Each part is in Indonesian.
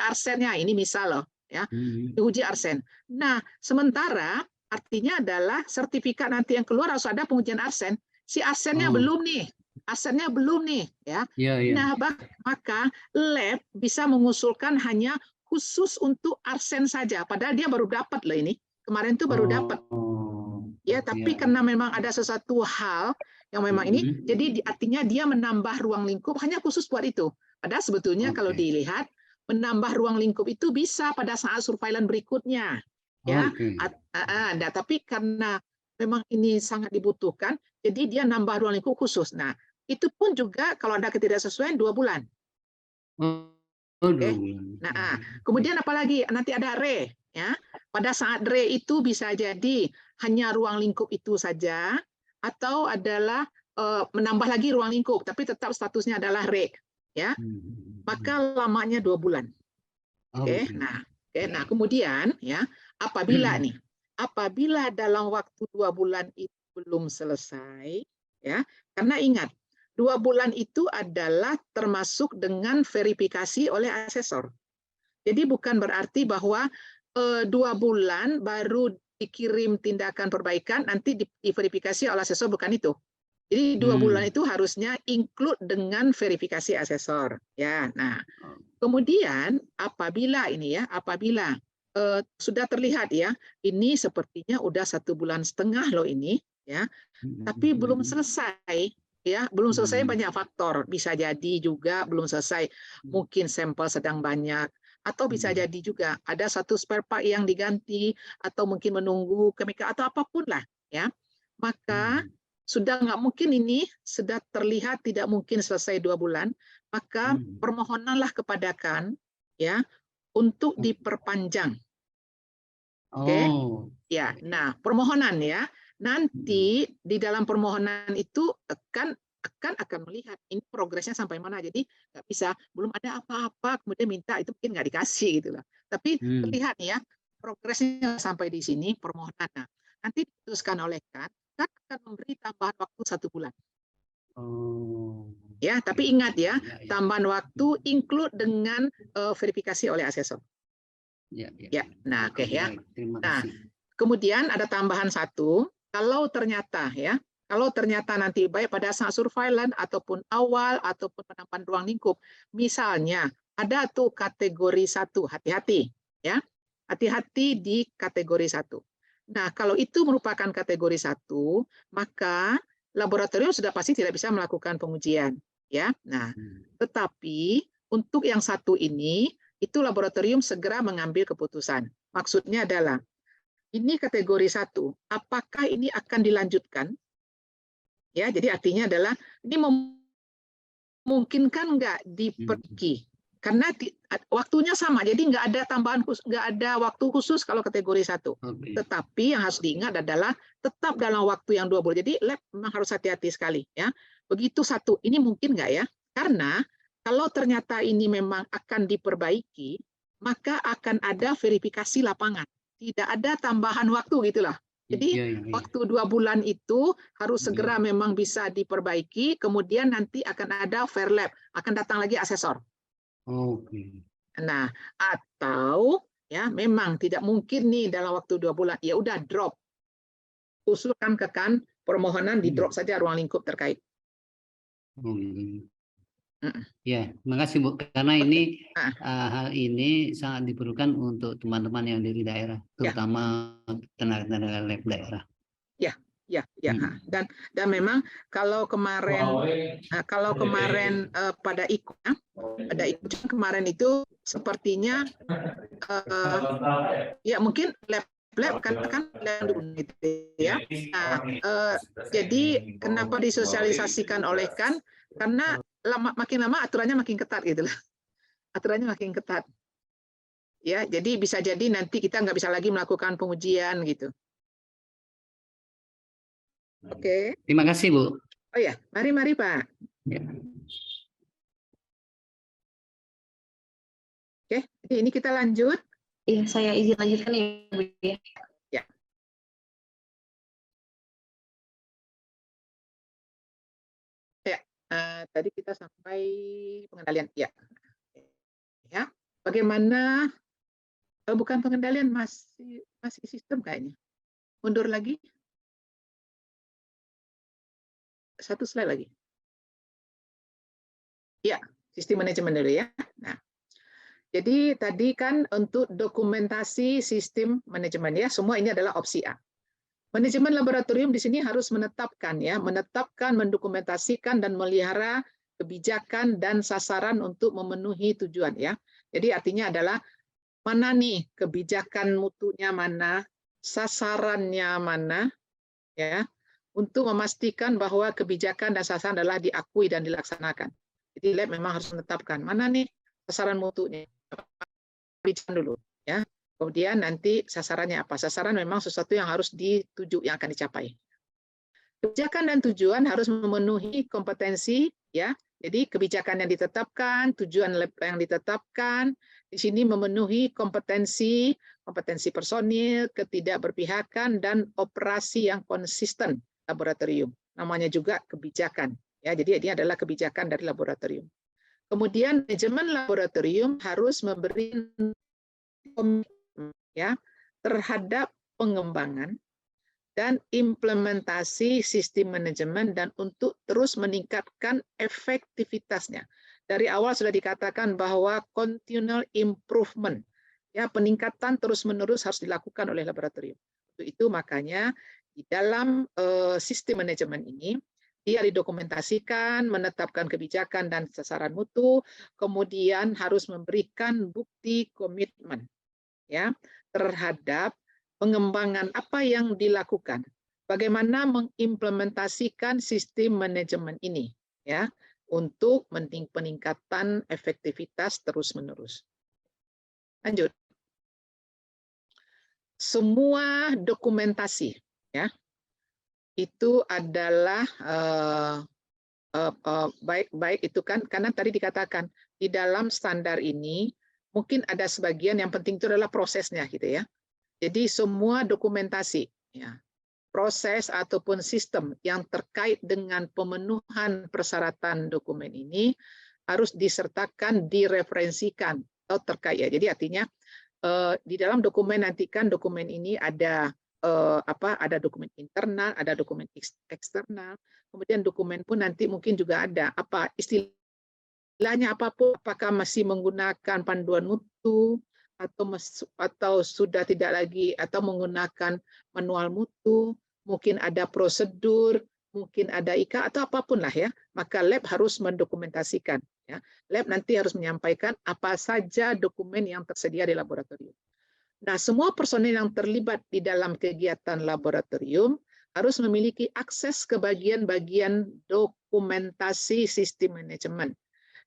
arsennya, ini misal loh, ya, Hmm. diuji arsen. Nah, sementara artinya adalah sertifikat nanti yang keluar harus ada pengujian arsen. Si arsennya Oh, belum nih, arsennya belum nih, ya. iya, iya. Nah, maka lab bisa mengusulkan hanya khusus untuk arsen saja, padahal dia baru dapat loh ini. Kemarin tuh baru dapat. Oh, Ya, iya, tapi iya. karena memang ada sesuatu hal yang memang ini, jadi artinya dia menambah ruang lingkup hanya khusus buat itu. Padahal sebetulnya kalau Oke, dilihat menambah ruang lingkup itu bisa pada saat surveillance berikutnya, ya. oke. Nah, tapi karena memang ini sangat dibutuhkan, jadi dia nambah ruang lingkup khusus. Nah, itu pun juga kalau ada ketidaksesuaian 2 bulan. Oh, oh, 2 bulan. Nah, kemudian apalagi nanti ada re, ya. Pada saat re itu bisa jadi hanya ruang lingkup itu saja, atau adalah menambah lagi ruang lingkup, tapi tetap statusnya adalah re, ya. Maka lamanya 2 bulan. Oke, Oke. nah kemudian ya apabila dalam waktu 2 bulan itu belum selesai, ya, karena ingat 2 bulan itu adalah termasuk dengan verifikasi oleh asesor. Jadi bukan berarti bahwa 2 bulan baru dikirim tindakan perbaikan, nanti diverifikasi oleh asesor, bukan itu. Jadi 2 bulan itu harusnya include dengan verifikasi asesor. Ya, nah kemudian apabila sudah terlihat ya, ini sepertinya udah 1,5 bulan loh ini, ya, tapi belum selesai. Ya, belum selesai banyak faktor. Bisa jadi juga belum selesai, mungkin sampel sedang banyak, atau bisa jadi juga ada satu spare part yang diganti, atau mungkin menunggu chemical atau apapun lah, ya. Maka sudah nggak mungkin ini, sudah terlihat tidak mungkin selesai 2 bulan, maka permohonanlah kepada kan, ya, untuk diperpanjang. Oke, Oh, ya. Nah, permohonan ya. Nanti di dalam permohonan itu akan melihat ini progresnya sampai mana. Jadi nggak bisa belum ada apa-apa kemudian minta, itu mungkin nggak dikasih gitu loh. Tapi terlihat ya progresnya sampai di sini permohonan. Nah, nanti diputuskan oleh kan akan memberi tambahan waktu 1 bulan. oh, Ya, oke, tapi ingat ya, ya, ya, tambahan waktu include dengan verifikasi oleh asesor. ya, ya, Ya, nah oke ya. baik, terima Nah, kasih. kemudian ada tambahan satu, kalau ternyata nanti baik pada saat surveillance ataupun awal ataupun penambahan ruang lingkup, misalnya ada tuh kategori 1, hati-hati ya. Hati-hati di kategori 1. Nah, kalau itu merupakan kategori 1, maka laboratorium sudah pasti tidak bisa melakukan pengujian, ya. Nah, tetapi untuk yang satu ini itu laboratorium segera mengambil keputusan. Maksudnya adalah ini kategori 1, apakah ini akan dilanjutkan? Ya, jadi artinya adalah ini memungkinkan nggak diperbaiki? Karena waktunya sama, jadi nggak ada tambahan, nggak ada waktu khusus kalau kategori 1. Oke. Tetapi yang harus diingat adalah tetap dalam waktu yang 2 bulan. Jadi lab memang harus hati-hati sekali ya. Begitu satu, ini mungkin nggak ya? Karena kalau ternyata ini memang akan diperbaiki, maka akan ada verifikasi lapangan. Tidak ada tambahan waktu gitulah. Jadi Iya, iya, iya. waktu 2 bulan itu harus segera memang bisa diperbaiki, kemudian nanti akan ada fair lab, akan datang lagi asesor. Oke. Nah, atau ya memang tidak mungkin nih dalam waktu 2 bulan, ya udah drop, usulkan ke kan permohonan di drop saja ruang lingkup terkait. Oh, gitu. Mm. Ya, terima kasih Bu. Karena Oke. ini Nah, hal ini sangat diperlukan untuk teman-teman yang dari daerah, ya, terutama tenaga-tenaga lab daerah. ya, ya, ya. Dan memang kalau kemarin pada ikut kemarin itu sepertinya ya mungkin lab kan gitu ya. Nah, jadi kenapa disosialisasikan oleh kan? Karena makin lama aturannya makin ketat gitu lah. Aturannya makin ketat. Ya, jadi bisa jadi nanti kita nggak bisa lagi melakukan pengujian gitu. Oke. Terima kasih Bu. Oh ya, mari Pak. Ya. Oke, jadi ini kita lanjut. Iya, saya izin lanjutkan ya Bu ya. Ya. Ya, tadi kita sampai pengendalian. Ya. Ya. bagaimana bukan pengendalian, masih sistem kayaknya. Mundur lagi. Satu slide lagi. Ya, sistem manajemen dulu ya. Nah, jadi tadi kan untuk dokumentasi sistem manajemen ya, semua ini adalah opsi A. Manajemen laboratorium di sini harus menetapkan ya, mendokumentasikan dan melihara kebijakan dan sasaran untuk memenuhi tujuan ya. Jadi artinya adalah mana nih kebijakan mutunya mana, sasarannya mana ya, untuk memastikan bahwa kebijakan dan sasaran adalah diakui dan dilaksanakan. Jadi lab memang harus menetapkan mana nih sasaran mutunya, kebijakan dulu ya. Kemudian nanti sasarannya apa? Sasaran memang sesuatu yang harus dituju, yang akan dicapai. Kebijakan dan tujuan harus memenuhi kompetensi ya. Jadi kebijakan yang ditetapkan, tujuan yang ditetapkan, di sini memenuhi kompetensi personil, ketidakberpihakan dan operasi yang konsisten laboratorium. Namanya juga kebijakan ya. Jadi ini adalah kebijakan dari laboratorium. Kemudian manajemen laboratorium harus memberi komitmen ya terhadap pengembangan dan implementasi sistem manajemen dan untuk terus meningkatkan efektivitasnya. Dari awal sudah dikatakan bahwa continual improvement, ya peningkatan terus-menerus harus dilakukan oleh laboratorium. Untuk itu makanya di dalam sistem manajemen ini dia didokumentasikan, menetapkan kebijakan dan sasaran mutu, kemudian harus memberikan bukti komitmen ya terhadap pengembangan apa yang dilakukan, bagaimana mengimplementasikan sistem manajemen ini ya untuk peningkatan efektivitas terus-menerus. Lanjut. Semua dokumentasi ya itu adalah baik itu kan karena tadi dikatakan di dalam standar ini mungkin ada sebagian yang penting itu adalah prosesnya gitu ya. Jadi semua dokumentasi, ya, proses ataupun sistem yang terkait dengan pemenuhan persyaratan dokumen ini harus disertakan, direferensikan atau terkait ya. Jadi artinya di dalam dokumen nanti kan dokumen ini ada ada dokumen internal, ada dokumen eksternal, kemudian dokumen pun nanti mungkin juga ada apa istilahnya apapun, apakah masih menggunakan panduan mutu atau sudah tidak lagi atau menggunakan manual mutu, mungkin ada prosedur, mungkin ada IKA atau apapun lah ya, maka lab harus mendokumentasikan ya. Lab nanti harus menyampaikan apa saja dokumen yang tersedia di laboratorium. Nah, semua personil yang terlibat di dalam kegiatan laboratorium harus memiliki akses ke bagian-bagian dokumentasi sistem manajemen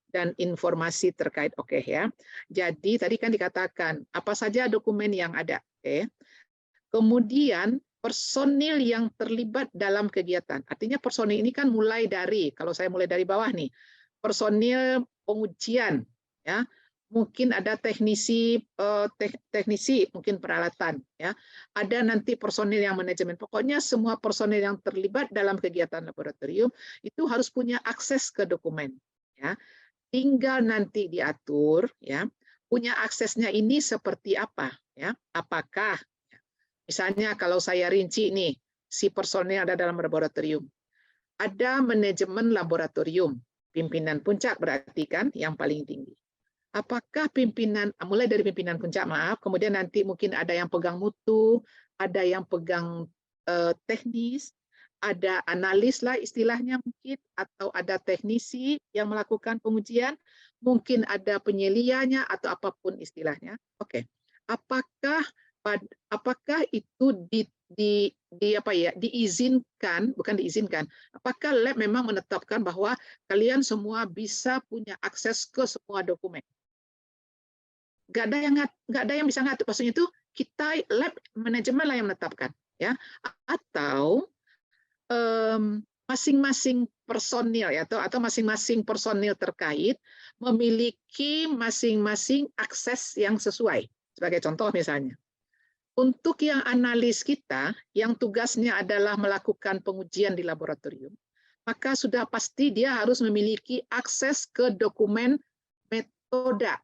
dan informasi terkait. Oke ya. Jadi tadi kan dikatakan apa saja dokumen yang ada. Oke. Kemudian personil yang terlibat dalam kegiatan. Artinya personil ini kan mulai dari, kalau saya mulai dari bawah nih, personil pengujian ya. Mungkin ada teknisi mungkin peralatan ya. Ada nanti personil yang manajemen. Pokoknya semua personil yang terlibat dalam kegiatan laboratorium itu harus punya akses ke dokumen ya. Tinggal nanti diatur ya punya aksesnya ini seperti apa ya, apakah misalnya kalau saya rinci nih si personil ada dalam laboratorium, ada manajemen laboratorium, pimpinan puncak berarti kan yang paling tinggi. Apakah pimpinan mulai dari pimpinan puncak maaf, kemudian nanti mungkin ada yang pegang mutu, ada yang pegang teknis, ada analis lah istilahnya mungkin, atau ada teknisi yang melakukan pengujian, mungkin ada penyelianya atau apapun istilahnya. Oke, apakah itu diizinkan, bukan diizinkan, apakah lab memang menetapkan bahwa kalian semua bisa punya akses ke semua dokumen? Nggak ada yang bisa ngatur, maksudnya itu kita lab manajemen lah yang menetapkan ya, atau masing-masing personil ya atau masing-masing personil terkait memiliki masing-masing akses yang sesuai. Sebagai contoh misalnya, untuk yang analis kita yang tugasnya adalah melakukan pengujian di laboratorium, maka sudah pasti dia harus memiliki akses ke dokumen metoda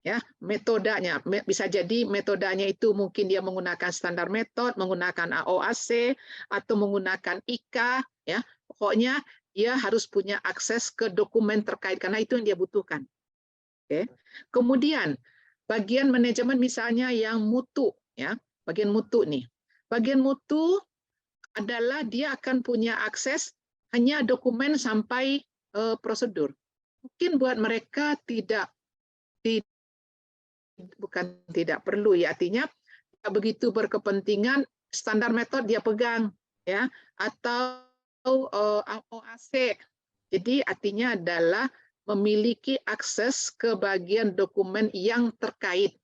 ya, metodenya bisa jadi metodenya itu mungkin dia menggunakan standar metode, menggunakan AOAC atau menggunakan IKA, ya. Pokoknya dia harus punya akses ke dokumen terkait karena itu yang dia butuhkan. Oke. Kemudian bagian manajemen misalnya yang mutu, ya, bagian mutu nih. Bagian mutu adalah dia akan punya akses hanya dokumen sampai prosedur. Mungkin buat mereka bukan tidak perlu, ya, artinya begitu berkepentingan standar metode dia pegang, ya, atau AOAC. Jadi artinya adalah memiliki akses ke bagian dokumen yang terkait.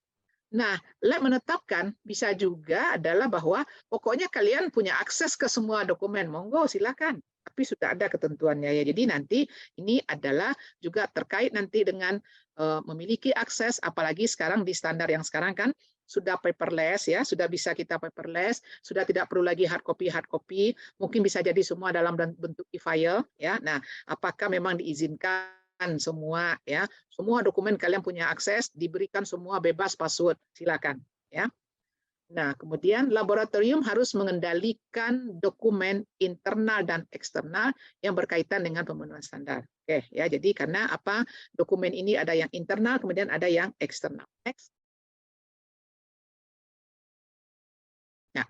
Nah, lab menetapkan bisa juga adalah bahwa pokoknya kalian punya akses ke semua dokumen, monggo silakan. Tapi sudah ada ketentuannya, ya. Jadi nanti ini adalah juga terkait nanti dengan memiliki akses, apalagi sekarang di standar yang sekarang kan sudah paperless, ya, sudah bisa kita paperless, sudah tidak perlu lagi hard copy, mungkin bisa jadi semua dalam bentuk e-file, ya. Nah, apakah memang diizinkan semua, ya, semua dokumen kalian punya akses, diberikan semua bebas password, silakan, ya. Nah, kemudian laboratorium harus mengendalikan dokumen internal dan eksternal yang berkaitan dengan pemenuhan standar. Oke, ya, jadi karena apa? Dokumen ini ada yang internal, kemudian ada yang eksternal. Next. Nah,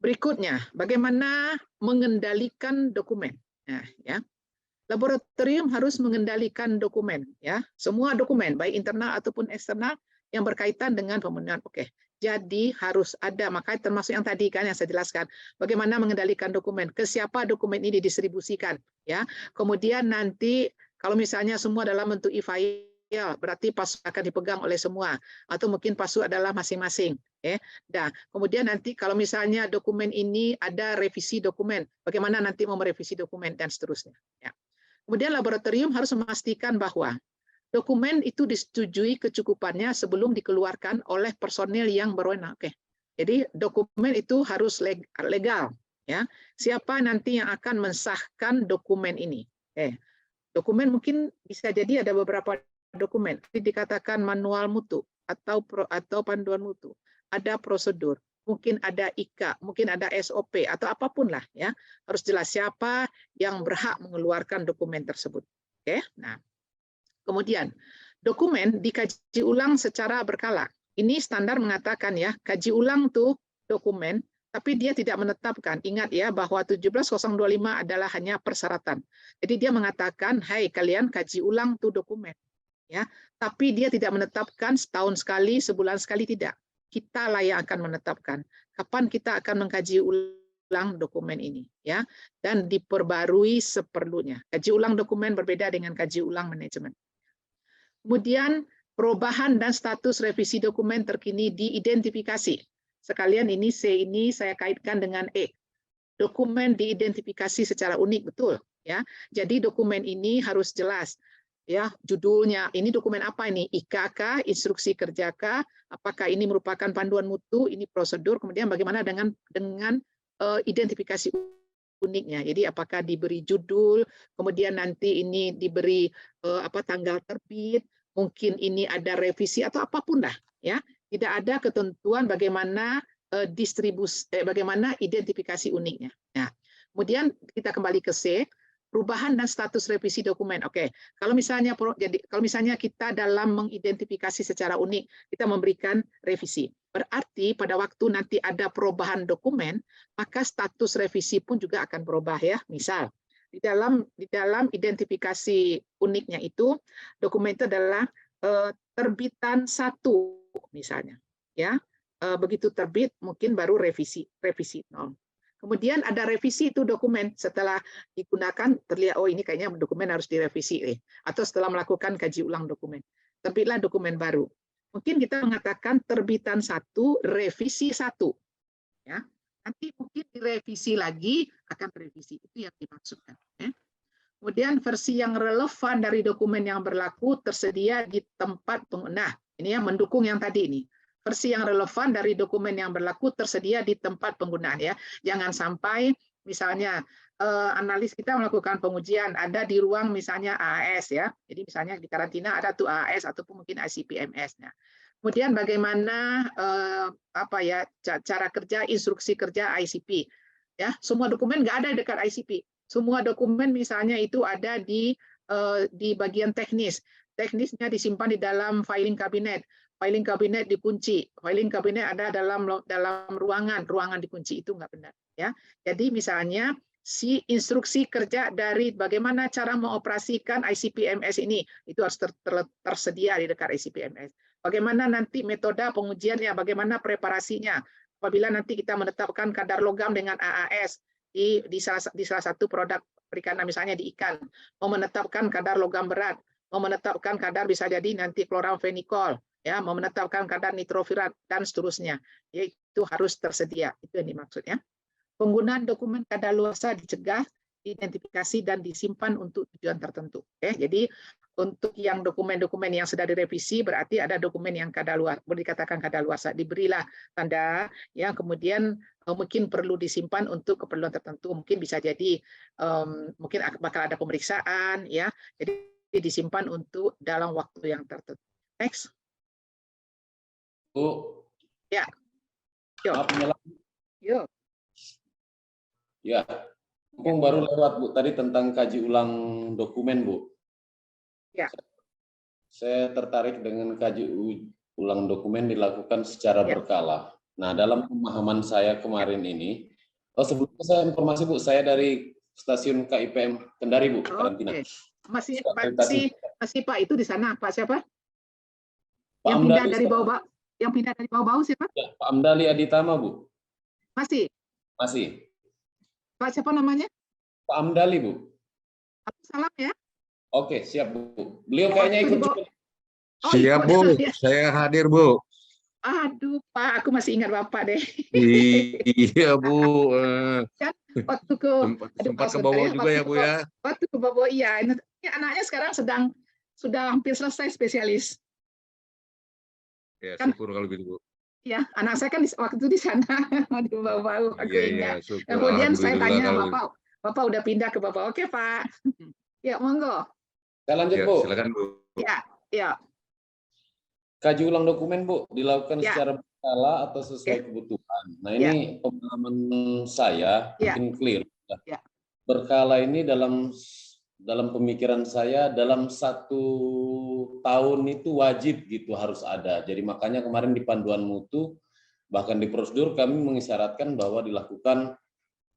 berikutnya, bagaimana mengendalikan dokumen? Nah, ya. Laboratorium harus mengendalikan dokumen, ya, semua dokumen baik internal ataupun eksternal yang berkaitan dengan pemenuhan. Oke, jadi harus ada, makanya termasuk yang tadi kan yang saya jelaskan, bagaimana mengendalikan dokumen, ke siapa dokumen ini didistribusikan, ya. Kemudian nanti kalau misalnya semua dalam bentuk e-file, berarti password akan dipegang oleh semua, atau mungkin password adalah masing-masing. Nah, kemudian nanti kalau misalnya dokumen ini ada revisi dokumen, bagaimana nanti mau merevisi dokumen dan seterusnya. Ya. Kemudian laboratorium harus memastikan bahwa dokumen itu disetujui kecukupannya sebelum dikeluarkan oleh personil yang berwenang. Oke. Jadi dokumen itu harus legal, ya. Siapa nanti yang akan mensahkan dokumen ini? Dokumen mungkin bisa jadi ada beberapa dokumen. Dikatakan manual mutu atau panduan mutu. Ada prosedur, mungkin ada IKA, mungkin ada SOP atau apapun lah, ya. Harus jelas siapa yang berhak mengeluarkan dokumen tersebut. Oke. Nah, kemudian dokumen dikaji ulang secara berkala. Ini standar mengatakan, ya, kaji ulang tuh dokumen, tapi dia tidak menetapkan. Ingat, ya, bahwa 17025 adalah hanya persyaratan. Jadi dia mengatakan, hai kalian kaji ulang tuh dokumen, ya. Tapi dia tidak menetapkan setahun sekali, sebulan sekali, tidak. Kita lah yang akan menetapkan kapan kita akan mengkaji ulang dokumen ini, ya, dan diperbarui seperlunya. Kaji ulang dokumen berbeda dengan kaji ulang manajemen. Kemudian perubahan dan status revisi dokumen terkini diidentifikasi. Sekalian ini C ini saya kaitkan dengan E. Dokumen diidentifikasi secara unik, betul, ya. Jadi dokumen ini harus jelas, ya, judulnya, ini dokumen apa ini? IKK, instruksi kerja K, apakah ini merupakan panduan mutu, ini prosedur, kemudian bagaimana dengan identifikasi uniknya. Jadi apakah diberi judul, kemudian nanti ini diberi tanggal terbit, mungkin ini ada revisi atau apapun lah, ya. Tidak ada ketentuan bagaimana bagaimana identifikasi uniknya. Nah, kemudian kita kembali ke C. Perubahan dan status revisi dokumen. Oke, kalau misalnya kita dalam mengidentifikasi secara unik, kita memberikan revisi. Berarti pada waktu nanti ada perubahan dokumen, maka status revisi pun juga akan berubah, ya. Misal di dalam identifikasi uniknya itu, dokumen itu adalah terbitan 1 misalnya, ya. Begitu terbit mungkin baru revisi 0. Kemudian ada revisi itu dokumen setelah digunakan terlihat, oh ini kayaknya dokumen harus direvisi, atau setelah melakukan kaji ulang dokumen, terbitlah dokumen baru. Mungkin kita mengatakan terbitan 1, revisi 1, ya. Nanti mungkin direvisi lagi akan revisi, itu yang dimaksudkan. Ya. Kemudian versi yang relevan dari dokumen yang berlaku tersedia di tempat pengguna. Ini yang mendukung yang tadi ini. Versi yang relevan dari dokumen yang berlaku tersedia di tempat penggunaan, ya. Jangan sampai misalnya analis kita melakukan pengujian ada di ruang misalnya AAS ya. Jadi misalnya di karantina ada tuh AAS ataupun mungkin ICP-MS-nya. Kemudian bagaimana cara kerja instruksi kerja ICP ya. Semua dokumen nggak ada dekat ICP. Semua dokumen misalnya itu ada di bagian teknis. Teknisnya disimpan di dalam filing kabinet. Filing kabinet dikunci. Filing kabinet ada dalam ruangan dikunci, itu nggak benar ya. Jadi misalnya si instruksi kerja dari bagaimana cara mengoperasikan ICP-MS ini itu harus tersedia di dekat ICP-MS. Bagaimana nanti metode pengujiannya, bagaimana preparasinya. Apabila nanti kita menetapkan kadar logam dengan AAS di salah satu produk perikanan, misalnya di ikan, mau menetapkan kadar logam berat, mau menetapkan kadar bisa jadi nanti kloramfenikol, ya, mau menetapkan kadar nitrofurat dan seterusnya, yaitu harus tersedia. Itu yang dimaksudnya. Penggunaan dokumen kadaluarsa dicegah, diidentifikasi dan disimpan untuk tujuan tertentu. Jadi untuk yang dokumen-dokumen yang sudah direvisi berarti ada dokumen yang kadaluarsa, boleh dikatakan kadaluarsa, diberilah tanda yang kemudian mungkin perlu disimpan untuk keperluan tertentu. Mungkin bisa jadi mungkin bakal ada pemeriksaan, ya. Jadi disimpan untuk dalam waktu yang tertentu. Next. Bu. Ya. Yuk. Ya, mumpung baru lewat Bu tadi tentang kaji ulang dokumen Bu. Ya. Saya tertarik dengan kaji ulang dokumen dilakukan secara berkala. Nah, dalam pemahaman saya kemarin ini, sebelumnya saya informasi Bu, saya dari stasiun KIPM Kendari Bu, karantina. Masih Pak itu di sana, Pak siapa? Pak Yang Amdali, pindah dari bawah, siapa? Ya, Pak Amdali Aditama Bu. Masih. Pak siapa namanya? Pak Amdali Bu. Salam ya. Oke, siap Bu. Beliau kayaknya ikut juga. Siap Bu, saya hadir Bu. Aduh Pak, aku masih ingat Bapak deh. Iya Bu. Kan waktu ke sempat ke bawah juga ya Bu ya. Waktu ke bawah iya. Ini anaknya sekarang sudah hampir selesai spesialis. Ya, Kan, syukur kalau gitu Bu. Ya, anak saya kan waktu itu di sana di bawah aku ingat. Syukur. Kemudian saya tanya Bapak udah pindah ke bawah. Oke Pak. Ya monggo. Saya lanjut Bu. Silakan Bu. Ya. Kaji ulang dokumen Bu dilakukan secara berkala atau sesuai kebutuhan. Nah ini pengalaman saya mungkin clear. Berkala ini dalam pemikiran saya dalam 1 tahun itu wajib gitu harus ada. Jadi makanya kemarin di panduan mutu bahkan di prosedur kami mengisyaratkan bahwa dilakukan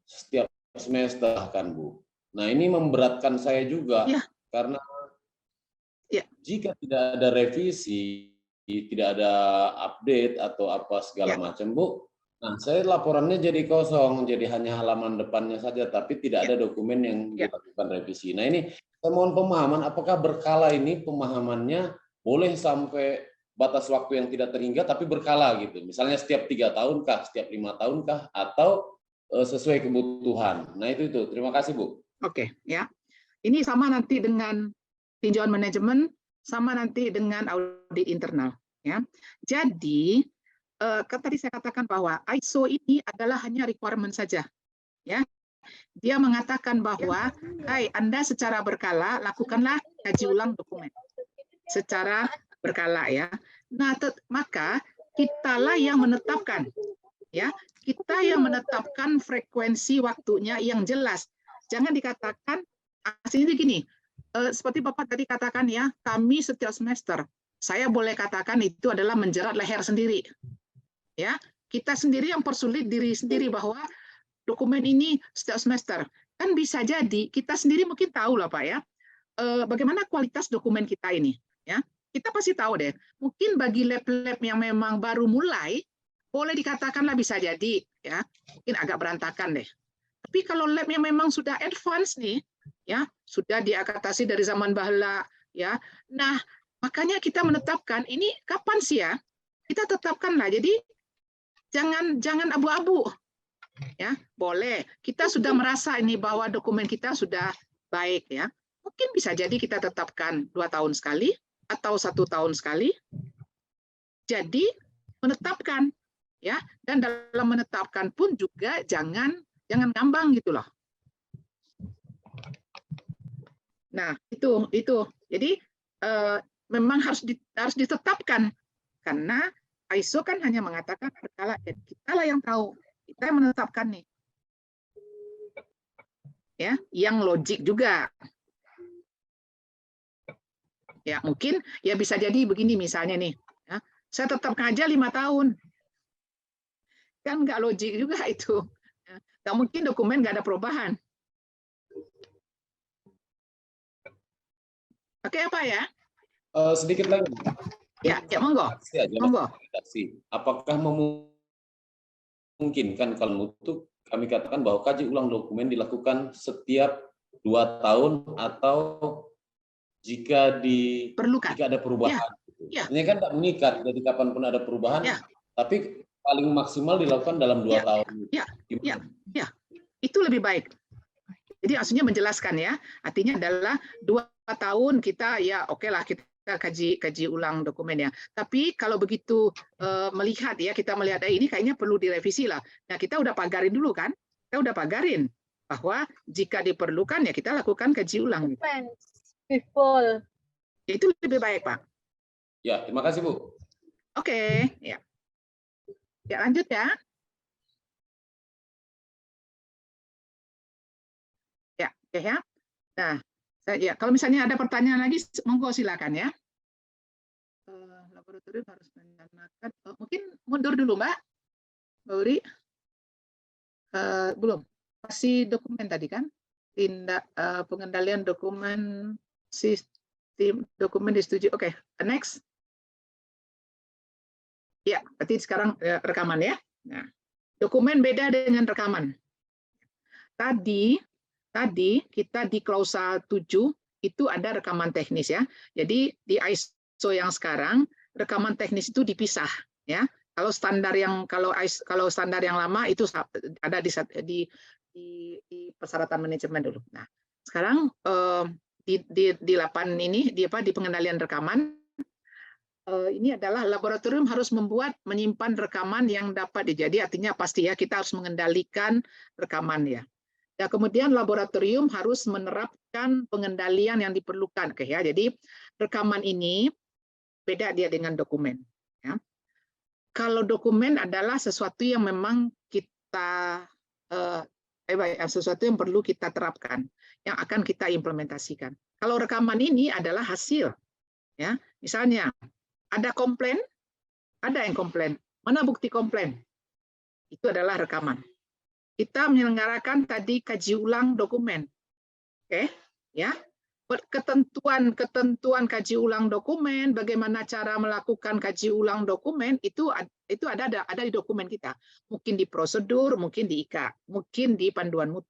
setiap semester kan Bu. Nah ini memberatkan saya juga karena jika tidak ada revisi, tidak ada update atau apa segala macam Bu. Nah, saya laporannya jadi kosong, jadi hanya halaman depannya saja, tapi tidak ada dokumen yang dilakukan revisi. Nah, ini saya mohon pemahaman, apakah berkala ini pemahamannya boleh sampai batas waktu yang tidak terhingga, tapi berkala gitu. Misalnya setiap 3 tahun kah, setiap 5 tahun kah, atau sesuai kebutuhan. Nah, itu. Terima kasih, Bu. Oke, ya. Ini sama nanti dengan tinjauan manajemen, sama nanti dengan audit internal. Ya. Jadi, kan tadi saya katakan bahwa ISO ini adalah hanya requirement saja, ya. Dia mengatakan bahwa, hai Anda secara berkala lakukanlah kaji ulang dokumen secara berkala ya. Nah, maka kitalah yang menetapkan, ya. Kita yang menetapkan frekuensi waktunya yang jelas. Jangan dikatakan aslinya gini, seperti Bapak tadi katakan ya, kami setiap semester. Saya boleh katakan itu adalah menjerat leher sendiri. Ya, kita sendiri yang persulit diri sendiri bahwa dokumen ini setiap semester. Kan bisa jadi kita sendiri mungkin tahu lah Pak ya, bagaimana kualitas dokumen kita ini. Ya, kita pasti tahu deh. Mungkin bagi lab-lab yang memang baru mulai, boleh dikatakanlah bisa jadi, ya, mungkin agak berantakan deh. Tapi kalau lab yang memang sudah advance nih, ya, sudah diakatasi dari zaman bahla, ya. Nah, makanya kita menetapkan ini kapan sih ya? Kita tetapkanlah. Jadi jangan abu-abu, ya. Boleh. Kita sudah merasa ini bahwa dokumen kita sudah baik, ya. Mungkin bisa jadi kita tetapkan 2 tahun sekali atau 1 tahun sekali. Jadi menetapkan, ya. Dan dalam menetapkan pun juga jangan jangan ngambang gitu loh. Nah, itu. Jadi memang harus ditetapkan, karena ISO kan hanya mengatakan berkala, dan kita lah yang tahu, kita yang menetapkan nih. Ya, yang logik juga. Ya, mungkin ya bisa jadi begini misalnya nih, ya, saya tetapkan aja 5 tahun. Kan nggak logik juga itu. Nggak mungkin dokumen nggak ada perubahan. Oke, apa ya? Sedikit lagi. Ya, monggo. Monggo. Apakah memungkinkan kalau untuk kami katakan bahwa kaji ulang dokumen dilakukan setiap 2 tahun atau jika ada perubahan? Ya. Ini kan tak mengikat, jadi kapanpun ada perubahan, tapi paling maksimal dilakukan dalam 2 tahun. Ya, itu lebih baik. Jadi maksudnya menjelaskan ya, artinya adalah 2 tahun kita ya oke lah kita kaji ulang dokumen ya. Tapi kalau begitu melihat ya, kita melihat ini kayaknya perlu direvisi lah. Nah, kita udah pagarin dulu kan? Kita udah pagarin bahwa jika diperlukan ya kita lakukan kaji ulang. Itu lebih baik, Pak. Ya, terima kasih, Bu. Oke, ya. Ya, lanjut ya. Ya. Nah, ya, kalau misalnya ada pertanyaan lagi, monggo silakan ya. Laboratorium harus menyamakan. Mungkin mundur dulu, Mbak. Mbak Uri. Belum. Masih dokumen tadi kan? Tindak pengendalian dokumen sistem dokumen disetujui. Oke, next. Ya, berarti sekarang rekaman ya. Nah, dokumen beda dengan rekaman. Tadi kita di klausa 7 itu ada rekaman teknis ya. Jadi di ISO yang sekarang rekaman teknis itu dipisah ya. Kalau standar yang standar yang lama itu ada di persyaratan manajemen dulu. Nah, sekarang di 8 ini di pengendalian rekaman ini adalah laboratorium harus menyimpan rekaman yang dapat jadi artinya pasti ya kita harus mengendalikan rekaman ya. Ya, kemudian laboratorium harus menerapkan pengendalian yang diperlukan. Oke, ya. Jadi rekaman ini beda dia dengan dokumen. Ya. Kalau dokumen adalah sesuatu yang memang kita sesuatu yang perlu kita terapkan, yang akan kita implementasikan. Kalau rekaman ini adalah hasil. Ya, misalnya ada komplain, ada yang komplain. Mana bukti komplain? Itu adalah rekaman. Kita menyelenggarakan tadi kaji ulang dokumen. Oke, ya. Ketentuan kaji ulang dokumen, bagaimana cara melakukan kaji ulang dokumen itu ada di dokumen kita. Mungkin di prosedur, mungkin di IKA, mungkin di panduan mutu.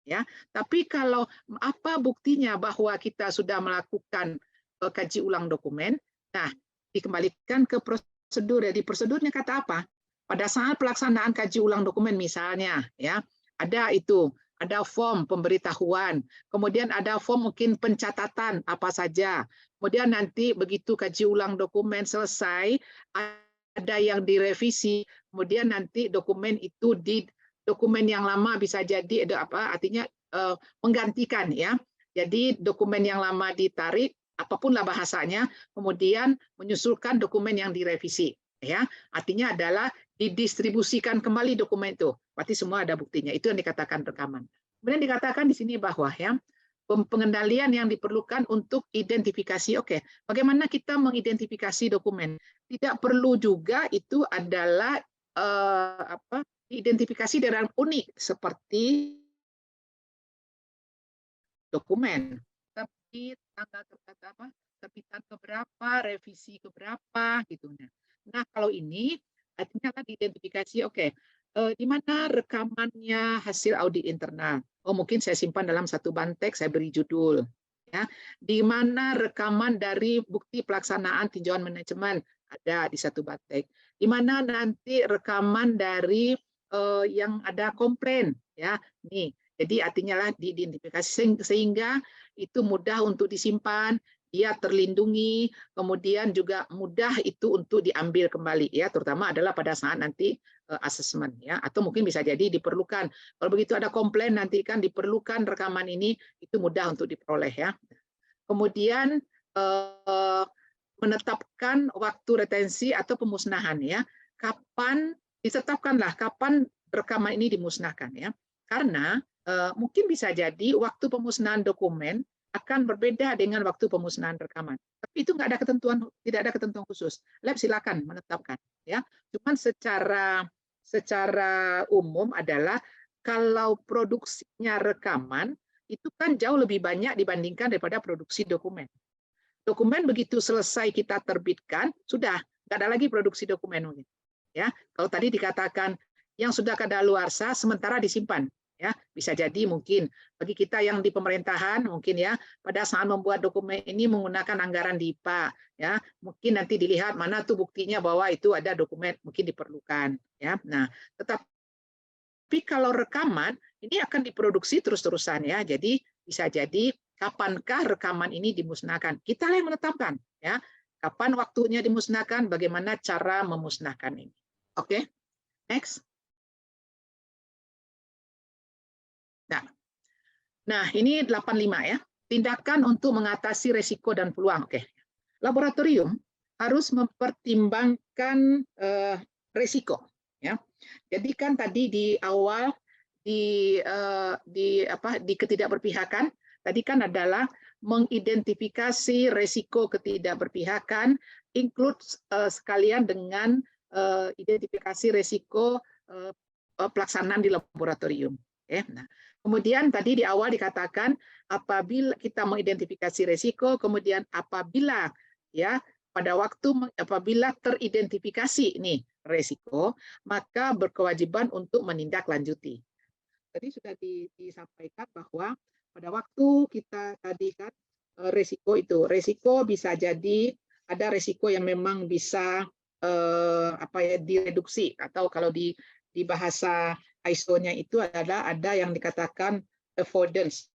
Ya. Tapi kalau apa buktinya bahwa kita sudah melakukan kaji ulang dokumen? Nah, dikembalikan ke prosedur. Ya, di prosedurnya kata apa? Pada saat pelaksanaan kaji ulang dokumen misalnya, ya ada form pemberitahuan, kemudian ada form mungkin pencatatan apa saja, kemudian nanti begitu kaji ulang dokumen selesai, ada yang direvisi, kemudian nanti dokumen itu di dokumen yang lama bisa jadi artinya menggantikan ya, jadi dokumen yang lama ditarik, apapunlah bahasanya, kemudian menyusulkan dokumen yang direvisi. Ya, artinya adalah didistribusikan kembali dokumen itu. Berarti semua ada buktinya. Itu yang dikatakan rekaman. Kemudian dikatakan di sini bahwa ya pengendalian yang diperlukan untuk identifikasi. Oke, bagaimana kita mengidentifikasi dokumen? Tidak perlu juga itu adalah identifikasi dengan unik seperti dokumen. Tapi tanggal terbitan keberapa, revisi keberapa gitu. Nah, kalau ini artinya kan identifikasi, oke, di mana rekamannya hasil audit internal. Oh, mungkin saya simpan dalam satu bantek, saya beri judul. Ya, di mana rekaman dari bukti pelaksanaan tinjauan manajemen ada di satu bantek. Di mana nanti rekaman dari yang ada komplain, ya, nih. Jadi artinya lah diidentifikasi sehingga itu mudah untuk disimpan, dia terlindungi, kemudian juga mudah itu untuk diambil kembali ya, terutama adalah pada saat nanti asesmen ya, atau mungkin bisa jadi diperlukan. Kalau begitu ada komplain nanti kan diperlukan rekaman ini, itu mudah untuk diperoleh ya. Kemudian menetapkan waktu retensi atau pemusnahan ya. Kapan ditetapkanlah kapan rekaman ini dimusnahkan ya. Karena mungkin bisa jadi waktu pemusnahan dokumen akan berbeda dengan waktu pemusnahan rekaman. Tapi itu nggak ada ketentuan, tidak ada ketentuan khusus. Lab silakan menetapkan ya. Cuman secara umum adalah kalau produksinya rekaman itu kan jauh lebih banyak dibandingkan daripada produksi dokumen. Dokumen begitu selesai kita terbitkan, sudah nggak ada lagi produksi dokumen. Ya, kalau tadi dikatakan yang sudah kadaluarsa sementara disimpan, ya bisa jadi mungkin bagi kita yang di pemerintahan mungkin ya pada saat membuat dokumen ini menggunakan anggaran DIPA, ya mungkin nanti dilihat mana tuh buktinya bahwa itu ada dokumen mungkin diperlukan, ya. Nah, tapi kalau rekaman ini akan diproduksi terus-terusan ya, jadi bisa jadi kapankah rekaman ini dimusnahkan? Kita yang menetapkan ya, kapan waktunya dimusnahkan, bagaimana cara memusnahkan ini. Oke, next. Nah, ini 85 ya. Tindakan untuk mengatasi risiko dan peluang. Oke. Laboratorium harus mempertimbangkan risiko ya. Jadi kan tadi di awal di ketidakberpihakan tadi kan adalah mengidentifikasi risiko ketidakberpihakan include sekalian dengan identifikasi risiko pelaksanaan di laboratorium. Nah, kemudian tadi di awal dikatakan apabila kita mengidentifikasi risiko, kemudian apabila ya pada waktu apabila teridentifikasi nih risiko, maka berkewajiban untuk menindaklanjuti. Tadi sudah disampaikan bahwa pada waktu kita tadi kan risiko bisa jadi ada risiko yang memang bisa direduksi atau kalau di bahasa ISO-nya itu adalah ada yang dikatakan avoidance.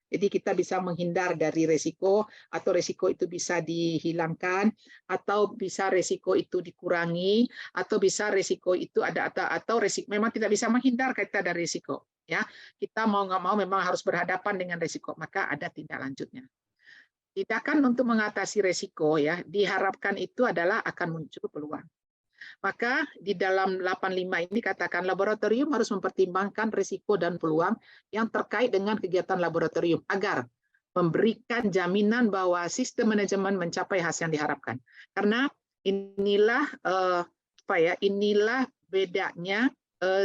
Jadi kita bisa menghindar dari risiko atau risiko itu bisa dihilangkan atau bisa risiko itu dikurangi atau bisa risiko itu ada atau risiko memang tidak bisa menghindar kita dari risiko ya. Kita mau nggak mau memang harus berhadapan dengan risiko, maka ada tindak lanjutnya. Tindakan untuk mengatasi risiko ya diharapkan itu adalah akan muncul peluang. Maka di dalam 85 ini katakan laboratorium harus mempertimbangkan risiko dan peluang yang terkait dengan kegiatan laboratorium agar memberikan jaminan bahwa sistem manajemen mencapai hasil yang diharapkan. Karena inilah inilah bedanya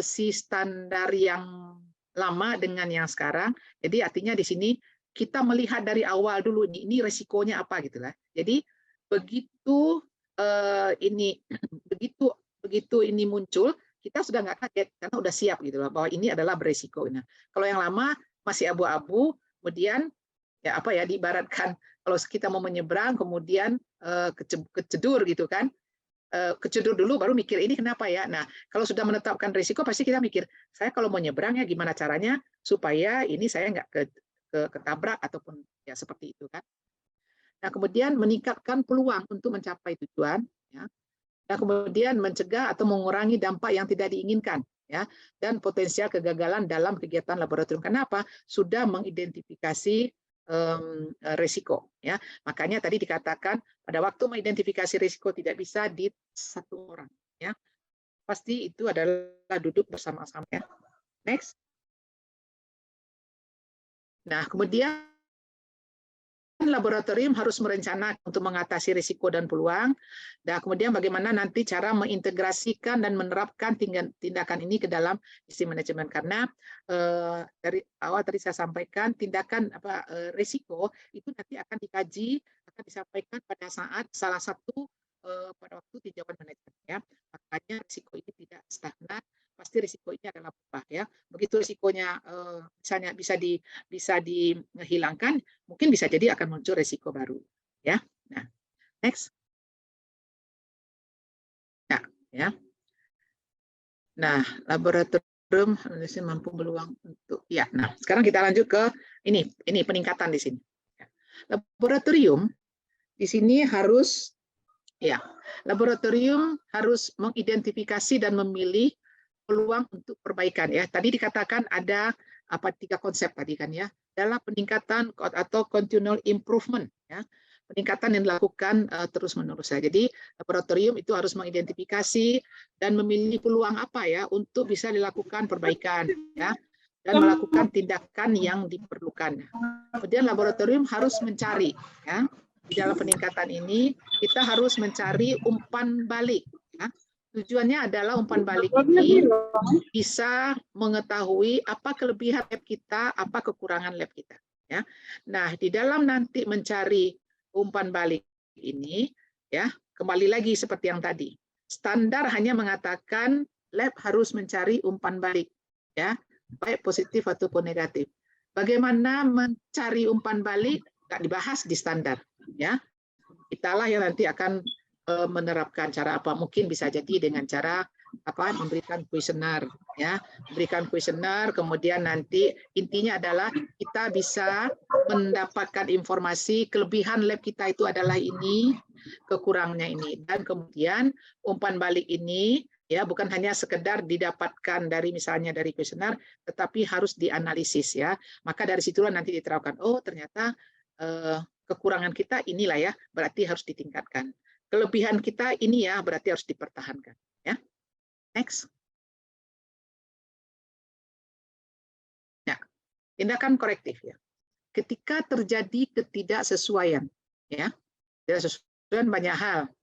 si standar yang lama dengan yang sekarang. Jadi artinya di sini kita melihat dari awal dulu ini risikonya apa gitulah. Jadi begitu begitu ini muncul, kita sudah nggak kaget karena udah siap gitu loh bahwa ini adalah beresiko. Nah, kalau yang lama masih abu-abu, kemudian ya diibaratkan kalau kita mau menyeberang kemudian kecedur gitu kan, kecedur dulu baru mikir ini kenapa ya. Nah, kalau sudah menetapkan risiko pasti kita mikir saya kalau mau nyebrang ya gimana caranya supaya ini saya nggak ketabrak ataupun ya seperti itu kan. Nah, kemudian meningkatkan peluang untuk mencapai tujuan, ya. Dan kemudian mencegah atau mengurangi dampak yang tidak diinginkan, ya, dan potensial kegagalan dalam kegiatan laboratorium. Kenapa? Sudah mengidentifikasi risiko, ya. Makanya tadi dikatakan pada waktu mengidentifikasi risiko tidak bisa di satu orang, ya. Pasti itu adalah duduk bersama-sama. Ya. Next. Nah, kemudian laboratorium harus merencanakan untuk mengatasi risiko dan peluang. Dan kemudian bagaimana nanti cara mengintegrasikan dan menerapkan tindakan ini ke dalam sistem manajemen. Karena dari awal tadi saya sampaikan tindakan risiko itu nanti akan dikaji, akan disampaikan pada saat salah satu pada waktu tinjauan manajemen. Ya. Makanya risiko ini tidak stagnan. Pasti risiko ini adalah berubah ya. Begitu risikonya misalnya bisa dihilangkan, mungkin bisa jadi akan muncul risiko baru ya. Nah, next. Nah, ya. Nah, laboratorium mampu peluang untuk ya. Nah, sekarang kita lanjut ke ini peningkatan di sini. Laboratorium di sini harus laboratorium harus mengidentifikasi dan memilih peluang untuk perbaikan ya. Tadi dikatakan ada 3 konsep tadi kan ya. Dalam peningkatan atau continual improvement ya. Peningkatan yang dilakukan terus-menerus ya. Jadi laboratorium itu harus mengidentifikasi dan memilih peluang apa ya untuk bisa dilakukan perbaikan ya dan melakukan tindakan yang diperlukan. Kemudian laboratorium harus mencari ya. Di dalam peningkatan ini kita harus mencari umpan balik ya. Tujuannya adalah umpan balik ini bisa mengetahui apa kelebihan lab kita, apa kekurangan lab kita ya. Nah, di dalam nanti mencari umpan balik ini ya, kembali lagi seperti yang tadi. Standar hanya mengatakan lab harus mencari umpan balik ya, baik positif ataupun negatif. Bagaimana mencari umpan balik nggak dibahas di standar ya. Kitalah yang nanti akan menerapkan cara apa, mungkin bisa jadi dengan cara memberikan kuesioner ya, memberikan kuesioner, kemudian nanti intinya adalah kita bisa mendapatkan informasi kelebihan lab kita itu adalah ini, kekurangannya ini, dan kemudian umpan balik ini ya bukan hanya sekedar didapatkan dari misalnya dari kuesioner, tetapi harus dianalisis ya. Maka dari situlah nanti diterapkan, oh ternyata kekurangan kita inilah ya, berarti harus ditingkatkan. Kelebihan kita ini ya, berarti harus dipertahankan. Ya, next. Ya, tindakan korektif ya. Ketika terjadi ketidaksesuaian, ya, ketidaksesuaian banyak hal.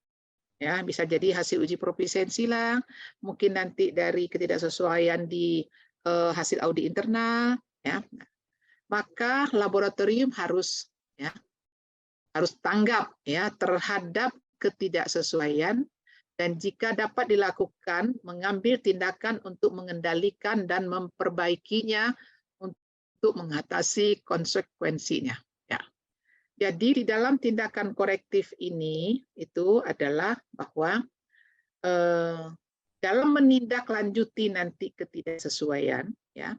Ya, bisa jadi hasil uji proficiency lah, mungkin nanti dari ketidaksesuaian di hasil audit internal, ya. Maka laboratorium harus tanggap ya terhadap ketidaksesuaian, dan jika dapat dilakukan mengambil tindakan untuk mengendalikan dan memperbaikinya untuk mengatasi konsekuensinya ya. Jadi di dalam tindakan korektif ini itu adalah bahwa dalam menindaklanjuti nanti ketidaksesuaian ya.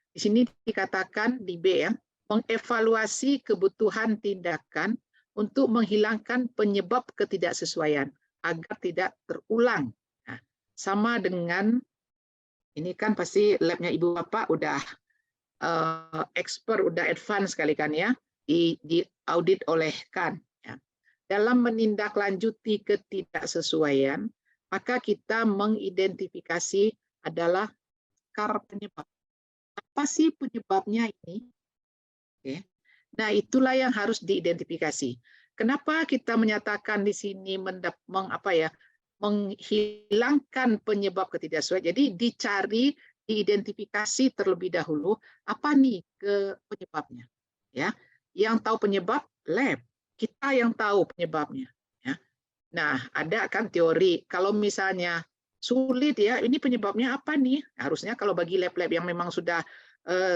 Di sini dikatakan di B ya, mengevaluasi kebutuhan tindakan untuk menghilangkan penyebab ketidaksesuaian agar tidak terulang. Nah, sama dengan ini kan pasti labnya Ibu Bapak udah expert, udah advance sekali kan ya, di audit oleh kan. Ya. Dalam menindaklanjuti ketidaksesuaian, maka kita mengidentifikasi adalah akar penyebab. Apa sih penyebabnya ini? Oke. Nah, itulah yang harus diidentifikasi. Kenapa kita menyatakan di sini menghilangkan penyebab ketidaksesuaian? Jadi dicari, diidentifikasi terlebih dahulu apa nih penyebabnya. Ya, yang tahu penyebab lab, kita yang tahu penyebabnya. Ya. Nah, ada kan teori kalau misalnya sulit ya, ini penyebabnya apa nih? Harusnya kalau bagi lab-lab yang memang sudah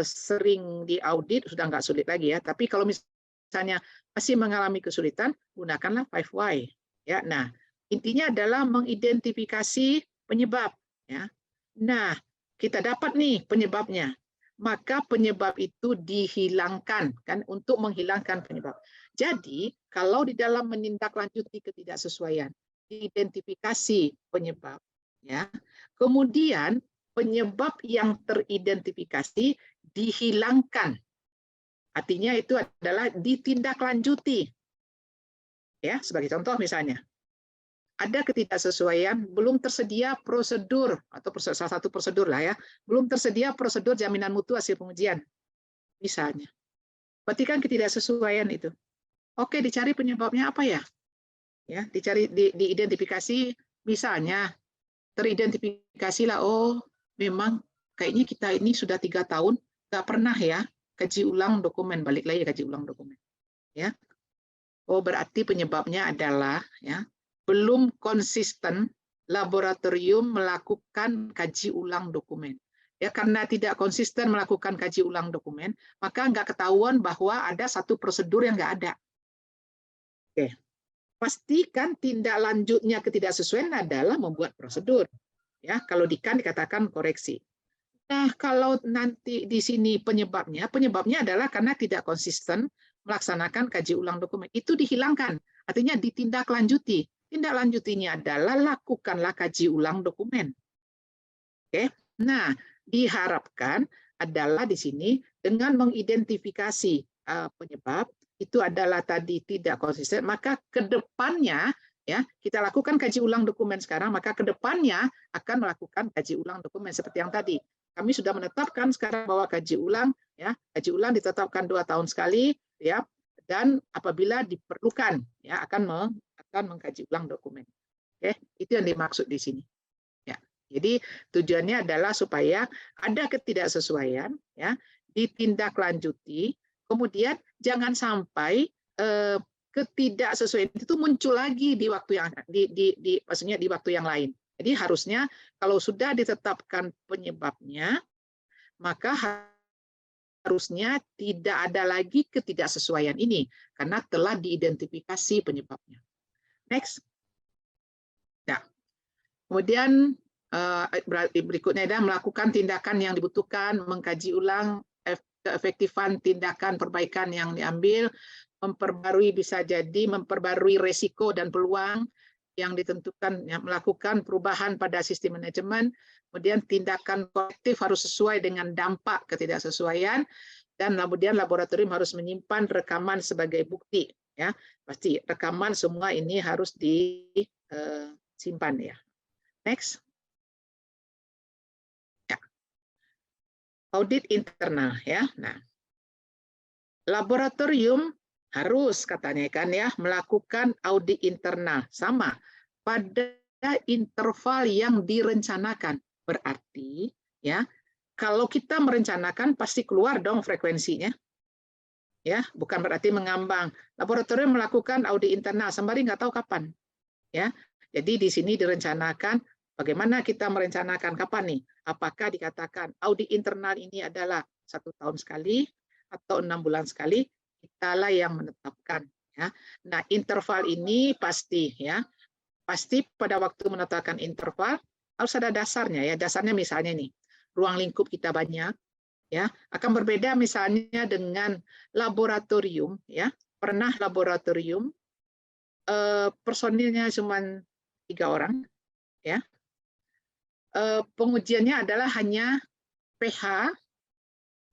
sering diaudit sudah nggak sulit lagi ya. Tapi kalau misalnya masih mengalami kesulitan, gunakanlah 5Y. Ya, nah intinya adalah mengidentifikasi penyebab. Ya, nah kita dapat nih penyebabnya, maka penyebab itu dihilangkan kan untuk menghilangkan penyebab. Jadi kalau di dalam menindaklanjuti ketidaksesuaian, diidentifikasi penyebab, ya, kemudian penyebab yang teridentifikasi dihilangkan. Artinya itu adalah ditindaklanjuti. Ya, sebagai contoh misalnya, ada ketidaksesuaian, belum tersedia prosedur atau salah satu prosedur lah ya, belum tersedia prosedur jaminan mutu hasil pengujian. Misalnya. Berarti kan ketidaksesuaian itu. Oke, dicari penyebabnya apa ya? Ya, dicari diidentifikasi misalnya teridentifikasilah, oh memang kayaknya kita ini sudah 3 tahun nggak pernah ya kaji ulang dokumen, balik lagi kaji ulang dokumen. Ya, oh berarti penyebabnya adalah ya belum konsisten laboratorium melakukan kaji ulang dokumen. Ya, karena tidak konsisten melakukan kaji ulang dokumen, maka nggak ketahuan bahwa ada satu prosedur yang nggak ada. Oke, pastikan tindak lanjutnya ketidaksesuaian adalah membuat prosedur. Ya, kalau dikatakan koreksi. Nah, kalau nanti di sini penyebabnya adalah karena tidak konsisten melaksanakan kaji ulang dokumen. Itu dihilangkan, artinya ditindaklanjuti. Tindaklanjutinya adalah lakukanlah kaji ulang dokumen. Oke. Nah, diharapkan adalah di sini dengan mengidentifikasi penyebab itu adalah tadi tidak konsisten, maka ke depannya ya kita lakukan kaji ulang dokumen sekarang, maka ke depannya akan melakukan kaji ulang dokumen seperti yang tadi. Kami sudah menetapkan sekarang bahwa kaji ulang ditetapkan 2 tahun sekali ya, dan apabila diperlukan ya akan mengkaji ulang dokumen. Oke, itu yang dimaksud di sini. Ya. Jadi tujuannya adalah supaya ada ketidaksesuaian ya, ditindaklanjuti. Kemudian jangan sampai ketidaksesuaian itu muncul lagi di waktu yang maksudnya di waktu yang lain. Jadi harusnya kalau sudah ditetapkan penyebabnya, maka harusnya tidak ada lagi ketidaksesuaian ini karena telah diidentifikasi penyebabnya. Next. Nah, kemudian berikutnya adalah melakukan tindakan yang dibutuhkan, mengkaji ulang keefektifan tindakan perbaikan yang diambil, memperbarui bisa jadi memperbarui resiko dan peluang yang ditentukan, ya, melakukan perubahan pada sistem manajemen, kemudian tindakan korektif harus sesuai dengan dampak ketidaksesuaian, dan kemudian laboratorium harus menyimpan rekaman sebagai bukti. Ya, pasti rekaman semua ini harus disimpan ya. Next. Audit internal ya. Nah, laboratorium harus katanya kan ya melakukan audit internal sama pada interval yang direncanakan. Berarti ya kalau kita merencanakan pasti keluar dong frekuensinya. Ya, bukan berarti mengambang. Laboratorium melakukan audit internal sembari nggak tahu kapan. Ya. Jadi di sini direncanakan. Bagaimana kita merencanakan kapan nih? Apakah dikatakan audit internal ini adalah 1 tahun sekali atau 6 bulan sekali? Kitalah yang menetapkan. Ya. Nah, interval ini pasti ya, pasti pada waktu menetapkan interval harus ada dasarnya ya. Dasarnya misalnya nih, ruang lingkup kita banyak, ya akan berbeda misalnya dengan laboratorium ya. Pernah laboratorium personilnya cuma 3 orang, ya. Pengujiannya adalah hanya pH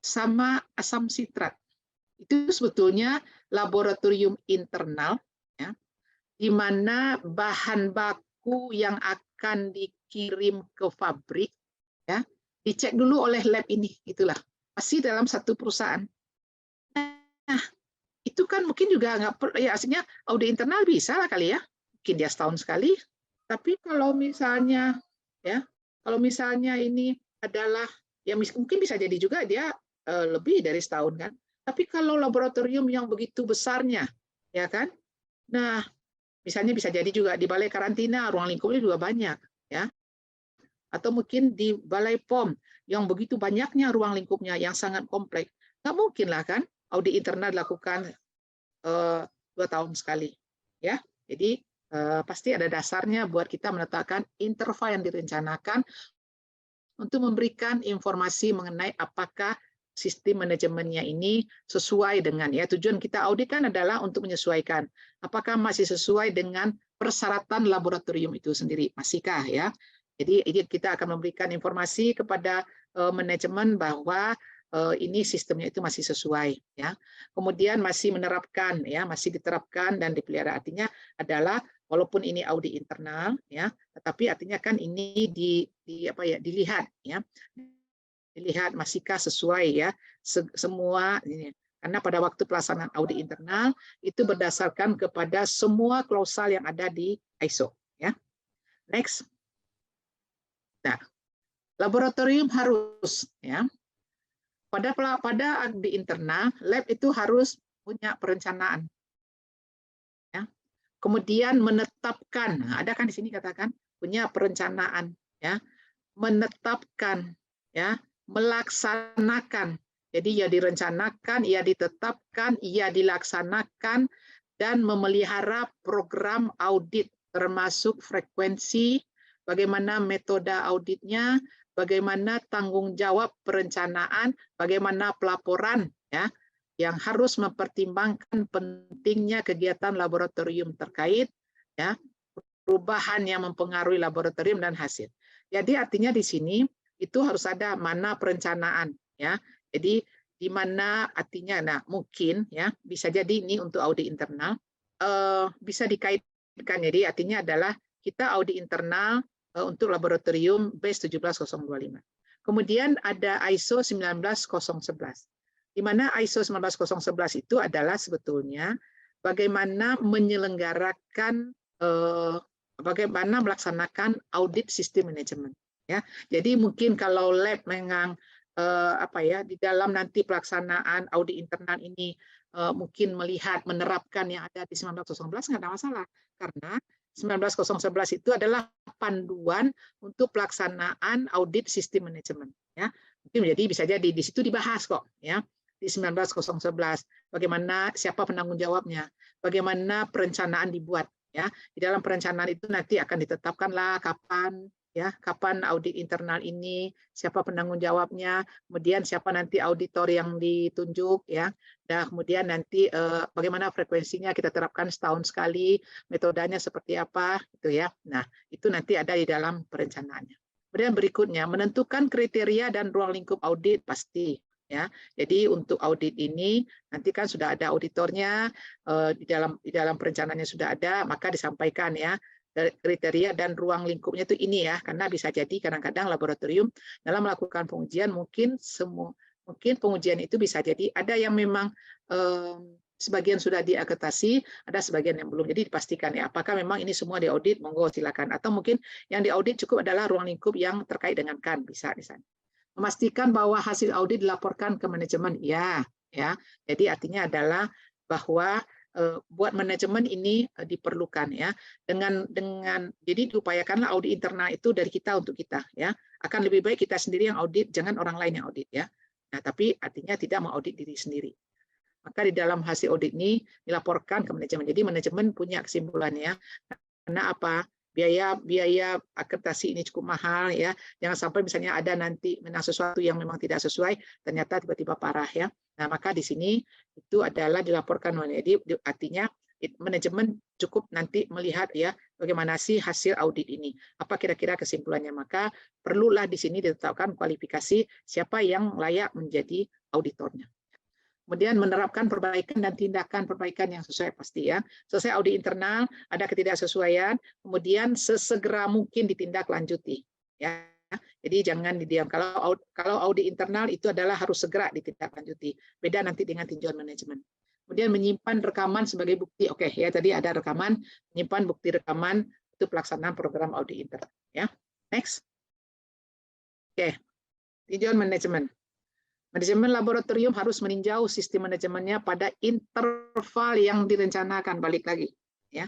sama asam sitrat. Itu sebetulnya laboratorium internal, ya, di mana bahan baku yang akan dikirim ke pabrik, ya, dicek dulu oleh lab ini, itulah masih dalam satu perusahaan. Nah, itu kan mungkin juga nggak, ya aslinya audit internal bisa lah kali ya, mungkin dia setahun sekali. Tapi kalau misalnya, ya, kalau misalnya ini adalah, ya mungkin bisa jadi juga dia lebih dari setahun kan. Tapi kalau laboratorium yang begitu besarnya, ya kan, nah misalnya bisa jadi juga di balai karantina ruang lingkupnya juga banyak, ya, atau mungkin di balai POM yang begitu banyaknya ruang lingkupnya yang sangat kompleks, nggak mungkin lah kan audit internal dilakukan 2 tahun sekali, ya. Jadi pasti ada dasarnya buat kita menetapkan interval yang direncanakan untuk memberikan informasi mengenai apakah sistem manajemennya ini sesuai dengan, ya, tujuan kita audit kan adalah untuk menyesuaikan apakah masih sesuai dengan persyaratan laboratorium itu sendiri, masihkah, ya. Jadi kita akan memberikan informasi kepada manajemen bahwa ini sistemnya itu masih sesuai, ya. Kemudian masih menerapkan, ya, masih diterapkan dan dipelihara. Artinya adalah walaupun ini audit internal, ya, tetapi artinya kan ini dilihat, ya, dilihat masihkah sesuai, ya, semua ini. Karena pada waktu pelaksanaan audit internal itu berdasarkan kepada semua klausal yang ada di ISO, ya. Next. Nah, laboratorium harus, ya, pada audit internal, lab itu harus punya perencanaan, ya. Kemudian menetapkan, nah, ada kan di sini katakan punya perencanaan, ya, menetapkan, ya, melaksanakan. Jadi ya direncanakan, ya ditetapkan, ya dilaksanakan, dan memelihara program audit termasuk frekuensi, bagaimana metode auditnya, bagaimana tanggung jawab perencanaan, bagaimana pelaporan, ya, yang harus mempertimbangkan pentingnya kegiatan laboratorium terkait, ya, perubahan yang mempengaruhi laboratorium dan hasil. Jadi artinya di sini itu harus ada mana perencanaan, ya. Jadi di mana artinya, nah mungkin ya bisa jadi ini untuk audit internal bisa dikaitkan. Jadi artinya adalah kita audit internal untuk laboratorium BAS 17025. Kemudian ada ISO 19011. Di mana ISO 19011 itu adalah sebetulnya bagaimana menyelenggarakan bagaimana melaksanakan audit sistem manajemen, ya. Jadi mungkin kalau lab memang di dalam nanti pelaksanaan audit internal ini mungkin melihat menerapkan yang ada di 19011 nggak ada masalah, karena 19011 itu adalah panduan untuk pelaksanaan audit sistem manajemen, ya. Mungkin jadi bisa jadi di situ dibahas kok, ya, di 19011 bagaimana, siapa penanggung jawabnya, bagaimana perencanaan dibuat, ya. Di dalam perencanaan itu nanti akan ditetapkanlah kapan, ya, kapan audit internal ini, siapa penanggung jawabnya, kemudian siapa nanti auditor yang ditunjuk, ya. Dan kemudian nanti bagaimana frekuensinya kita terapkan setahun sekali, metodenya seperti apa, gitu ya. Nah, itu nanti ada di dalam perencanaannya. Kemudian berikutnya menentukan kriteria dan ruang lingkup audit pasti, ya. Jadi untuk audit ini nanti kan sudah ada auditornya, di dalam perencanaannya sudah ada, maka disampaikan ya kriteria dan ruang lingkupnya itu ini ya, karena bisa jadi kadang-kadang laboratorium dalam melakukan pengujian mungkin pengujian itu bisa jadi ada yang memang sebagian sudah diakreditasi, ada sebagian yang belum. Jadi dipastikan ya apakah memang ini semua diaudit, monggo silakan. Atau mungkin yang diaudit cukup adalah ruang lingkup yang terkait dengan kan, bisa di sana. Memastikan bahwa hasil audit dilaporkan ke manajemen, ya. Jadi artinya adalah bahwa buat manajemen ini diperlukan, ya. Dengan jadi diupayakanlah audit internal itu dari kita untuk kita, ya. Akan lebih baik kita sendiri yang audit, jangan orang lain yang audit, ya. Nah, tapi artinya tidak mengaudit diri sendiri. Maka di dalam hasil audit ini dilaporkan ke manajemen. Jadi manajemen punya kesimpulannya. Karena apa? Biaya akreditasi ini cukup mahal, ya. Jangan sampai misalnya ada nanti memang sesuatu yang memang tidak sesuai, ternyata tiba-tiba parah, ya. Nah, maka di sini itu adalah dilaporkan. Jadi artinya manajemen cukup nanti melihat ya bagaimana sih hasil audit ini. Apa kira-kira kesimpulannya? Maka perlulah di sini ditetapkan kualifikasi siapa yang layak menjadi auditornya. Kemudian menerapkan perbaikan dan tindakan perbaikan yang sesuai pasti, ya. Selesai audit internal, ada ketidaksesuaian, kemudian sesegera mungkin ditindaklanjuti, ya. Jadi jangan didiam. Kalau audit internal itu adalah harus segera ditindaklanjuti. Beda nanti dengan tinjauan manajemen. Kemudian menyimpan rekaman sebagai bukti. Oke, ya tadi ada rekaman, menyimpan bukti rekaman itu pelaksanaan program audit internal, ya. Next. Oke. Tinjauan manajemen. Manajemen laboratorium harus meninjau sistem manajemennya pada interval yang direncanakan, balik lagi, ya.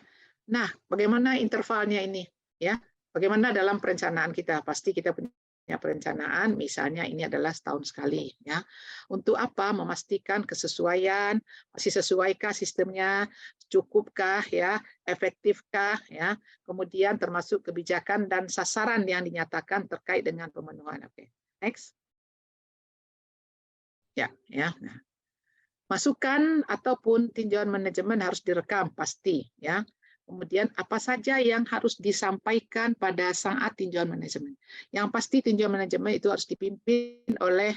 Nah, bagaimana intervalnya ini, ya? Bagaimana dalam perencanaan kita? Pasti kita punya perencanaan, misalnya ini adalah setahun sekali, ya. Untuk apa? Memastikan kesesuaian, masih sesuaikah sistemnya, cukupkah, ya, efektifkah, ya. Kemudian termasuk kebijakan dan sasaran yang dinyatakan terkait dengan pemenuhan. Oke, next. Ya. Nah, masukan ataupun tinjauan manajemen harus direkam pasti, ya. Kemudian apa saja yang harus disampaikan pada saat tinjauan manajemen? Yang pasti tinjauan manajemen itu harus dipimpin oleh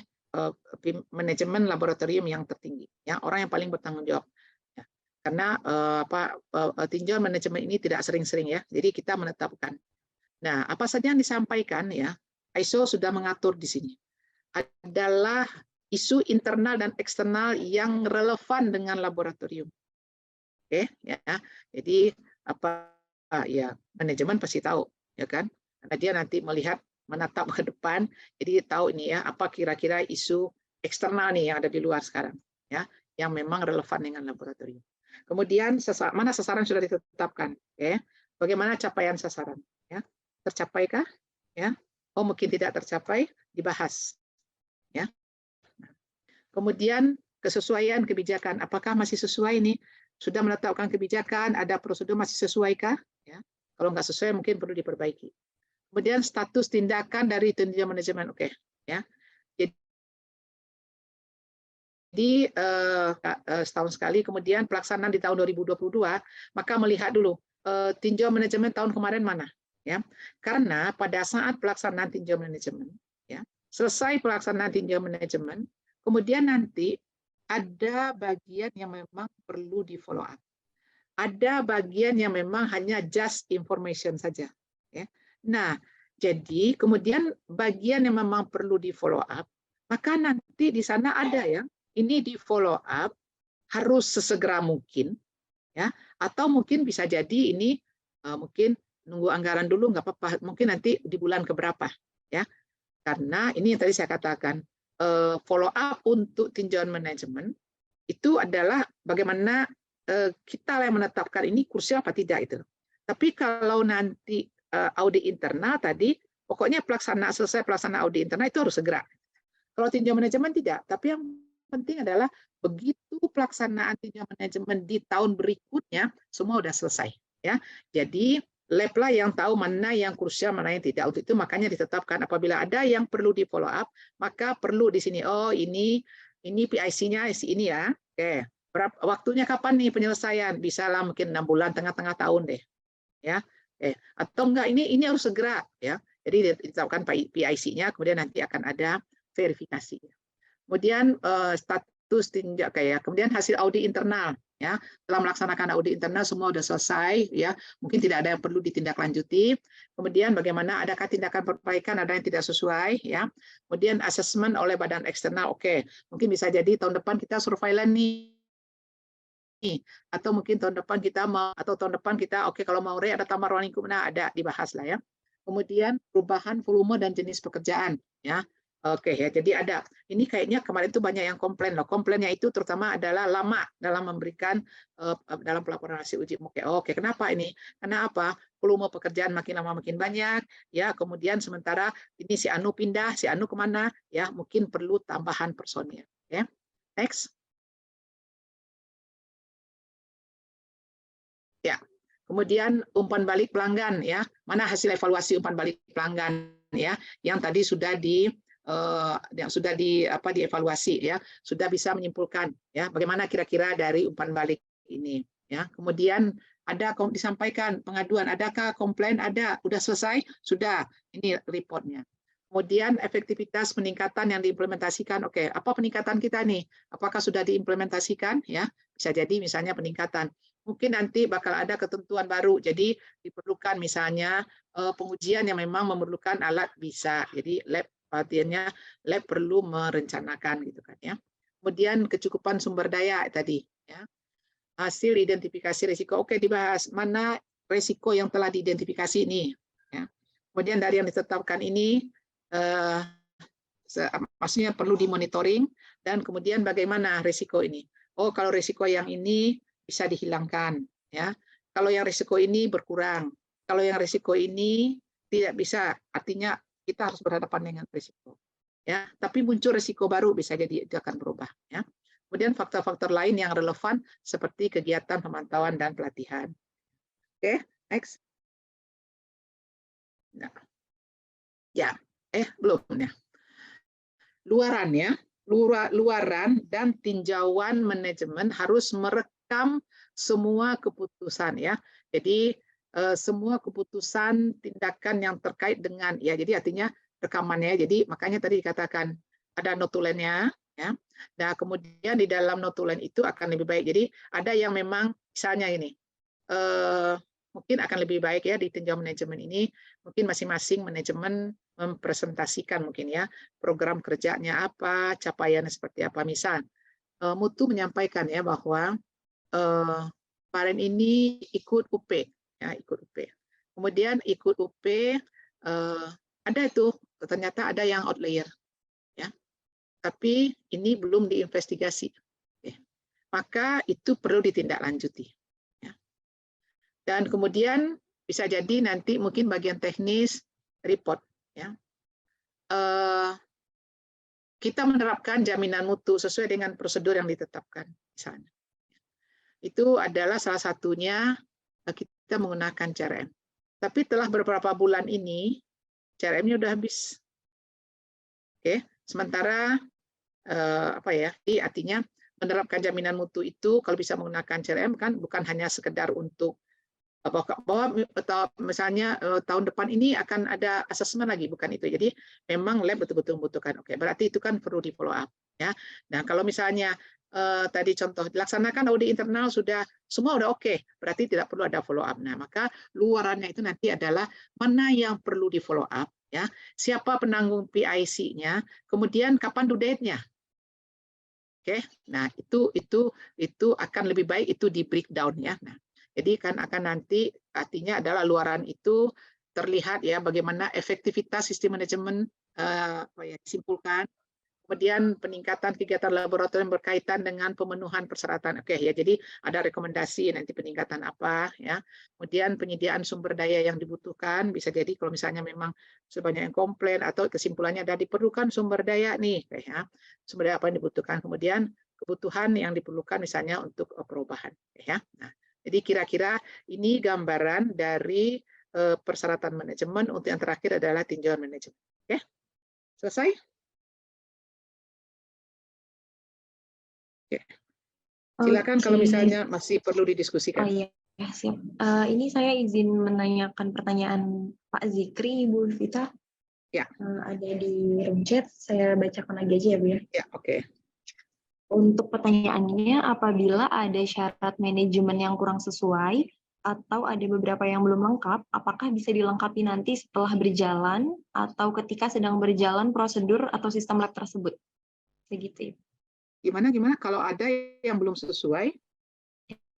manajemen laboratorium yang tertinggi, ya, orang yang paling bertanggung jawab. Ya. Karena tinjauan manajemen ini tidak sering-sering, ya. Jadi kita menetapkan. Nah, apa saja yang disampaikan, ya? ISO sudah mengatur di sini. Adalah isu internal dan eksternal yang relevan dengan laboratorium. Oke, ya. Jadi ya manajemen pasti tahu, ya kan? Karena dia nanti melihat menatap ke depan, jadi tahu ini ya apa kira-kira isu eksternal nih yang ada di luar sekarang, ya, yang memang relevan dengan laboratorium. Kemudian mana sasaran sudah ditetapkan, ya? Bagaimana capaian sasaran, ya? Tercapaikah? Ya? Oh, mungkin tidak tercapai, dibahas, ya. Kemudian kesesuaian kebijakan, apakah masih sesuai nih? Sudah menetapkan kebijakan, ada prosedur masih sesuaikah? Ya. Kalau nggak sesuai mungkin perlu diperbaiki. Kemudian status tindakan dari tinjauan manajemen, oke, ya. setahun sekali, kemudian pelaksanaan di tahun 2022, maka melihat dulu tinjau manajemen tahun kemarin mana, ya. Karena pada saat pelaksanaan tinjau manajemen, ya, selesai pelaksanaan tinjau manajemen, kemudian nanti ada bagian yang memang perlu di follow up. Ada bagian yang memang hanya just information saja, ya. Nah, jadi kemudian bagian yang memang perlu di follow up, maka nanti di sana ada ya, ini di follow up harus sesegera mungkin, ya, atau mungkin bisa jadi ini mungkin nunggu anggaran dulu nggak apa-apa, mungkin nanti di bulan keberapa, ya, karena ini yang tadi saya katakan follow up untuk tinjauan manajemen itu adalah bagaimana kita yang menetapkan ini krusial apa tidak itu. Tapi kalau nanti audit internal tadi, pokoknya selesai pelaksanaan audit internal itu harus segera. Kalau tinjau manajemen tidak, tapi yang penting adalah begitu pelaksanaan tinjau manajemen di tahun berikutnya semua sudah selesai, ya. Jadi lab lah yang tahu mana yang krusial, mana yang tidak. Untuk itu makanya ditetapkan apabila ada yang perlu di follow up, maka perlu di sini ini PIC-nya ini ya. Oke. Waktunya kapan nih penyelesaian? Bisa lah mungkin 6 bulan, tengah-tengah tahun deh, ya. Atau enggak ini harus segera, ya. Jadi ditetapkan PIC-nya, kemudian nanti akan ada verifikasi. Kemudian status tinjau kemudian hasil audit internal, ya. Setelah melaksanakan audit internal semua sudah selesai, ya. Mungkin tidak ada yang perlu ditindaklanjuti. Kemudian bagaimana adakah tindakan perbaikan, ada yang tidak sesuai, ya. Kemudian asesmen oleh badan eksternal, oke. Mungkin bisa jadi tahun depan kita surveillance nih. Atau mungkin tahun depan kita oke, kalau mau ada tambah ruang lingkup, ada dibahas lah, ya. Kemudian perubahan volume dan jenis pekerjaan, ya. Oke, ya, jadi ada ini kayaknya kemarin itu banyak yang komplain loh. Komplainnya itu terutama adalah lama dalam memberikan dalam pelaporan hasil uji. Oke, kenapa ini? Karena apa? Volume pekerjaan makin lama makin banyak, ya. Kemudian sementara ini si Anu pindah, si Anu kemana? Ya, mungkin perlu tambahan personil. Ya, next. Ya, kemudian umpan balik pelanggan, ya. Mana hasil evaluasi umpan balik pelanggan, ya, yang tadi sudah dievaluasi, ya, sudah bisa menyimpulkan, ya, bagaimana kira-kira dari umpan balik ini, ya. Kemudian ada disampaikan pengaduan, adakah komplain? Ada, sudah selesai, sudah, ini reportnya. Kemudian efektivitas peningkatan yang diimplementasikan, oke, apa peningkatan kita nih? Apakah sudah diimplementasikan? Ya, bisa jadi misalnya peningkatan. Mungkin nanti bakal ada ketentuan baru, jadi diperlukan misalnya pengujian yang memang memerlukan alat bisa, jadi lab perlu merencanakan gitu kan, ya. Kemudian kecukupan sumber daya tadi, ya. Hasil identifikasi risiko, oke, dibahas mana risiko yang telah diidentifikasi ini, ya. Kemudian dari yang ditetapkan ini maksudnya perlu dimonitoring, dan kemudian bagaimana risiko ini. Oh, kalau risiko yang ini bisa dihilangkan, ya. Kalau yang risiko ini berkurang, kalau yang risiko ini tidak bisa, artinya kita harus berhadapan dengan risiko, ya. Tapi muncul risiko baru, bisa jadi itu akan berubah, ya. Kemudian faktor-faktor lain yang relevan seperti kegiatan pemantauan dan pelatihan. Oke, next. Nah. Ya, belum ya. Luaran dan tinjauan manajemen harus merekam semua keputusan, ya. Jadi semua keputusan tindakan yang terkait dengan, ya, jadi artinya rekamannya. Jadi makanya tadi dikatakan ada notulennya, ya. Nah, kemudian di dalam notulen itu akan lebih baik. Jadi ada yang memang misalnya ini mungkin akan lebih baik ya di tinjauan manajemen ini, mungkin masing-masing manajemen mempresentasikan mungkin ya program kerjanya apa, capaiannya seperti apa. Misal Mutu menyampaikan ya bahwa kemarin ini ikut UP, ya, ikut UP. Kemudian ikut UP ada itu ternyata ada yang outlier, ya. Tapi ini belum diinvestigasi, maka itu perlu ditindaklanjuti. Dan kemudian bisa jadi nanti mungkin bagian teknis report, ya. Kita menerapkan jaminan mutu sesuai dengan prosedur yang ditetapkan misalnya. Itu adalah salah satunya kita menggunakan CRM. Tapi telah beberapa bulan ini CRM-nya udah habis. Oke, sementara apa ya? Artinya menerapkan jaminan mutu itu kalau bisa menggunakan CRM kan bukan hanya sekedar untuk bahwa misalnya tahun depan ini akan ada asesmen lagi, bukan itu. Jadi memang lab betul-betul membutuhkan. Oke, berarti itu kan perlu di follow up ya. Nah, kalau misalnya tadi contoh dilaksanakan audit internal sudah semua udah oke, berarti tidak perlu ada follow up. Nah, maka luarannya itu nanti adalah mana yang perlu di follow up ya, siapa penanggung PIC-nya, kemudian kapan due date-nya. Oke. Nah, itu akan lebih baik itu di breakdown ya. Nah, jadi kan akan nanti artinya adalah luaran itu terlihat ya bagaimana efektivitas sistem manajemen disimpulkan. Kemudian peningkatan kegiatan laboratorium berkaitan dengan pemenuhan persyaratan. Oke ya, jadi ada rekomendasi nanti peningkatan apa ya. Kemudian penyediaan sumber daya yang dibutuhkan, bisa jadi kalau misalnya memang sebanyak yang komplain atau kesimpulannya ada diperlukan sumber daya nih ya. Sumber daya apa yang dibutuhkan. Kemudian kebutuhan yang diperlukan misalnya untuk perubahan ya. Nah, jadi kira-kira ini gambaran dari persyaratan manajemen. Untuk yang terakhir adalah tinjauan manajemen. Oke. Selesai? Oke. Silakan kalau misalnya masih perlu didiskusikan. Oh iya, siap. Ini saya izin menanyakan pertanyaan Pak Zikri, Ibu Vita. Ya. Ada di room chat, saya bacakan lagi aja ya Bu ya. Ya, oke. Untuk pertanyaannya, apabila ada syarat manajemen yang kurang sesuai atau ada beberapa yang belum lengkap, apakah bisa dilengkapi nanti setelah berjalan atau ketika sedang berjalan prosedur atau sistem lab tersebut? Begitu ya. Gimana kalau ada yang belum sesuai?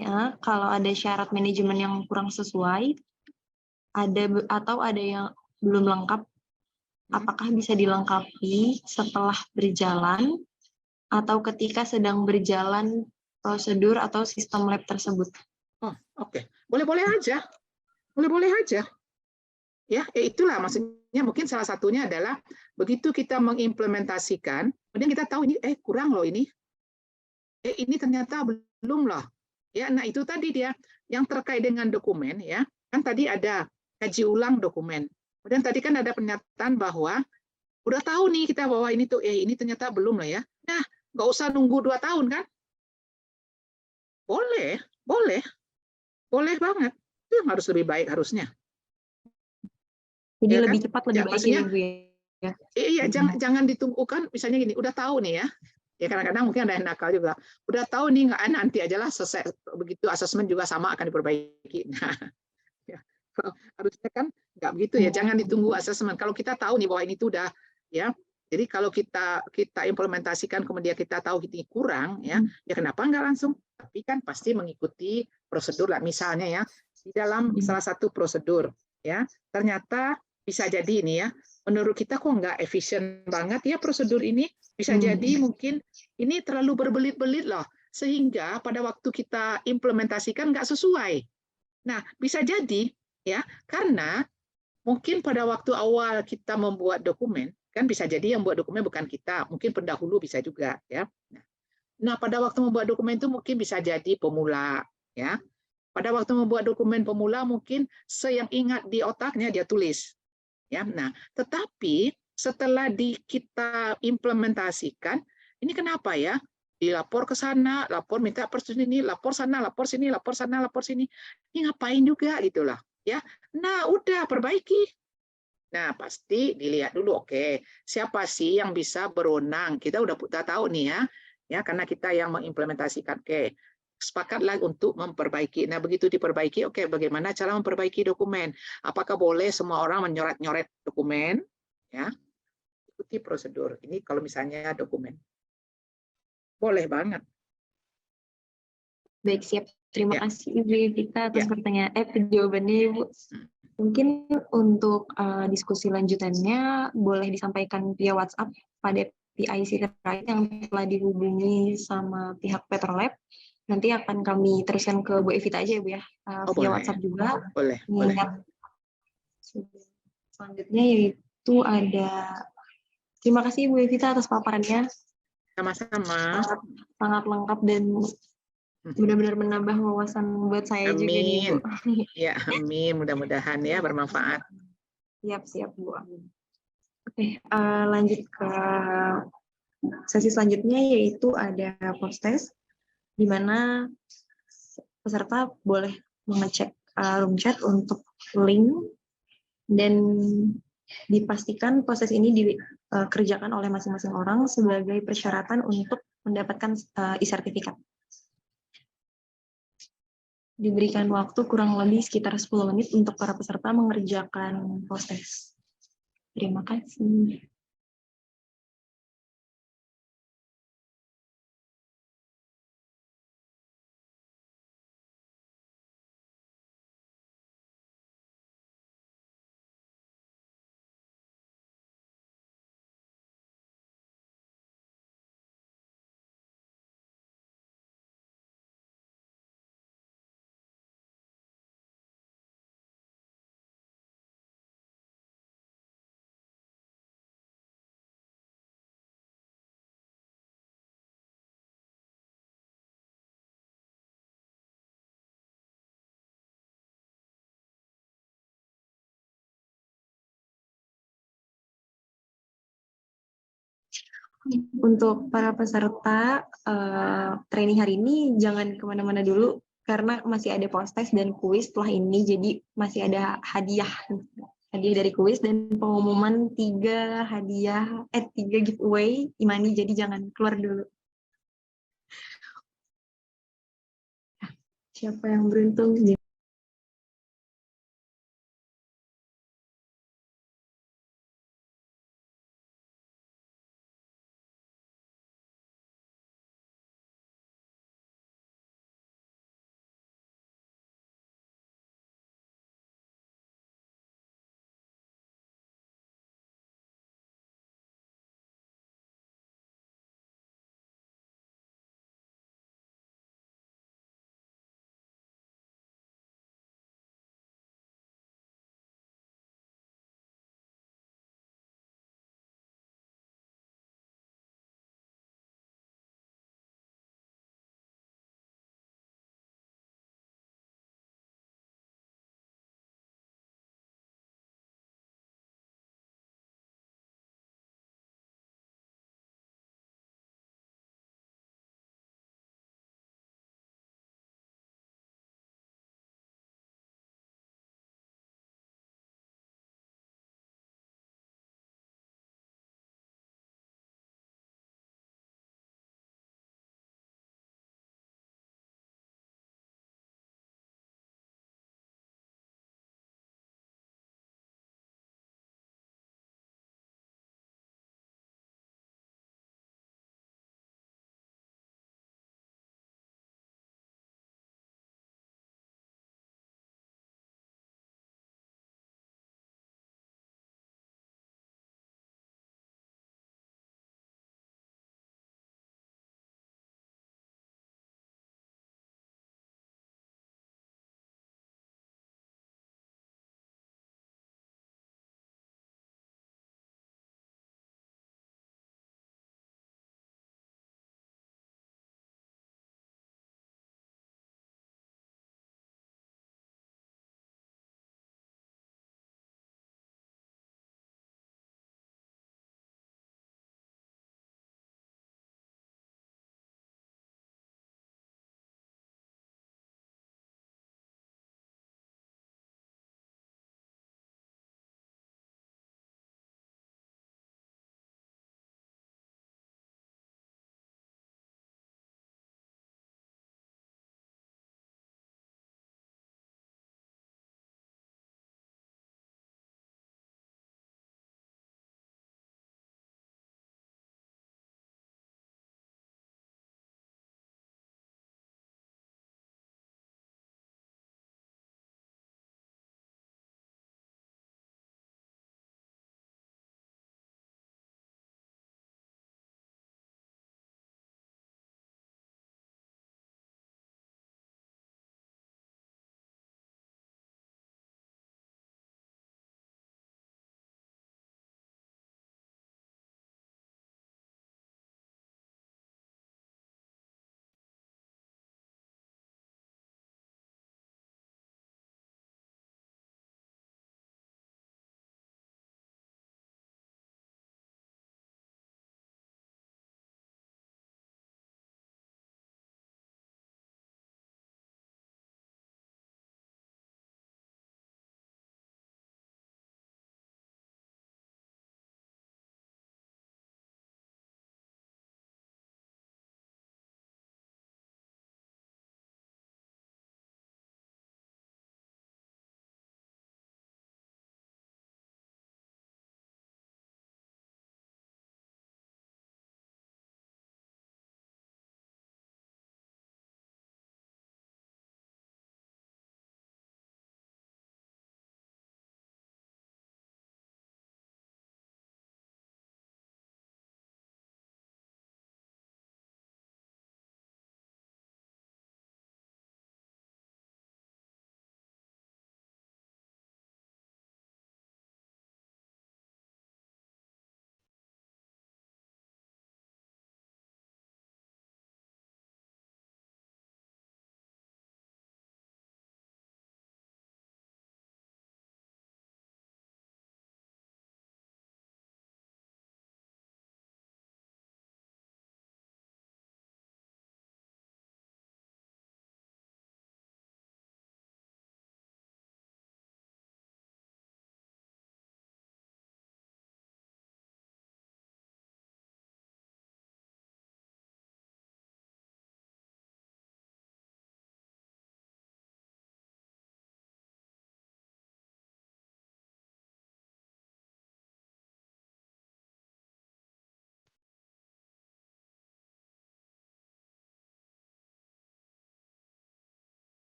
Ya, kalau ada syarat manajemen yang kurang sesuai, atau ada yang belum lengkap, apakah bisa dilengkapi setelah berjalan atau ketika sedang berjalan prosedur atau sistem lab tersebut? Oh, oke. Boleh-boleh aja. Boleh-boleh aja. Ya, itulah maksudnya mungkin salah satunya adalah begitu kita mengimplementasikan, kemudian kita tahu ini kurang loh ini. Ini ternyata belum loh. Ya, nah itu tadi dia yang terkait dengan dokumen ya. Kan tadi ada kaji ulang dokumen. Kemudian tadi kan ada pernyataan bahwa udah tahu nih kita bahwa ini tuh ini ternyata belum lah ya. Nah, nggak usah nunggu 2 tahun kan? Boleh, boleh. Boleh banget. Itu yang harus lebih baik harusnya. Jadi ya lebih kan? cepat lebih baik ya Bu ya. Iya, jangan ditunggukan misalnya gini, udah tahu nih ya. Ya kadang-kadang mungkin ada yang nakal juga. Udah tahu nih nggak nanti aja lah selesai begitu asesmen juga sama akan diperbaiki. Nah, ya, harusnya kan nggak begitu ya. Jangan ditunggu asesmen. Kalau kita tahu nih bahwa ini tuh udah ya. Jadi kalau kita implementasikan kemudian kita tahu ini kurang ya kenapa nggak langsung? Tapi kan pasti mengikuti prosedur lah. Misalnya ya di dalam salah satu prosedur ya ternyata bisa jadi ini ya. Menurut kita kok nggak efisien banget ya prosedur ini. Bisa jadi mungkin ini terlalu berbelit-belit loh. Sehingga pada waktu kita implementasikan nggak sesuai. Nah, bisa jadi ya karena mungkin pada waktu awal kita membuat dokumen, kan bisa jadi yang buat dokumen bukan kita, mungkin pendahulu bisa juga ya. Nah, pada waktu membuat dokumen itu mungkin bisa jadi pemula ya. Pada waktu membuat dokumen pemula mungkin yang ingat di otaknya dia tulis. Ya. Nah, tetapi setelah kita implementasikan, ini kenapa ya? Dilapor ke sana, lapor minta persetujuan ini, lapor sana, lapor sini, lapor sana, lapor sini. Ini ngapain juga gitulah, ya. Nah, udah perbaiki. Nah, pasti dilihat dulu, oke, siapa sih yang bisa berwenang? Kita udah tahu nih ya. Ya, karena kita yang mengimplementasikan. Oke. Sepakatlah untuk memperbaiki. Nah, begitu diperbaiki, oke, bagaimana cara memperbaiki dokumen? Apakah boleh semua orang menyoret-nyoret dokumen? Ya, ikuti prosedur. Ini kalau misalnya dokumen. Boleh banget. Baik, siap. Terima kasih Ibu Vita atas jawabannya, Bu. Mungkin untuk diskusi lanjutannya boleh disampaikan via WhatsApp pada PIC terkait yang telah dihubungi sama pihak Petrolab. Nanti akan kami teruskan ke Bu Evita aja ya Bu ya, via WhatsApp juga. Boleh. Selanjutnya yaitu ada, terima kasih Bu Evita atas paparannya. Sama-sama. Sangat lengkap dan benar-benar menambah wawasan buat saya juga nih Bu. Ya, amin. Mudah-mudahan ya bermanfaat. Siap Bu. Oke, lanjut ke Sesi selanjutnya yaitu ada post test, di mana peserta boleh mengecek room chat untuk link, dan dipastikan proses ini dikerjakan oleh masing-masing orang sebagai persyaratan untuk mendapatkan e-sertifikat. Diberikan waktu kurang lebih sekitar 10 menit untuk para peserta mengerjakan proses. Terima kasih. Untuk para peserta training hari ini jangan kemana-mana dulu karena masih ada post test dan kuis setelah ini, jadi masih ada hadiah dari kuis dan pengumuman 3 giveaway Imani, jadi jangan keluar dulu. Siapa yang beruntung?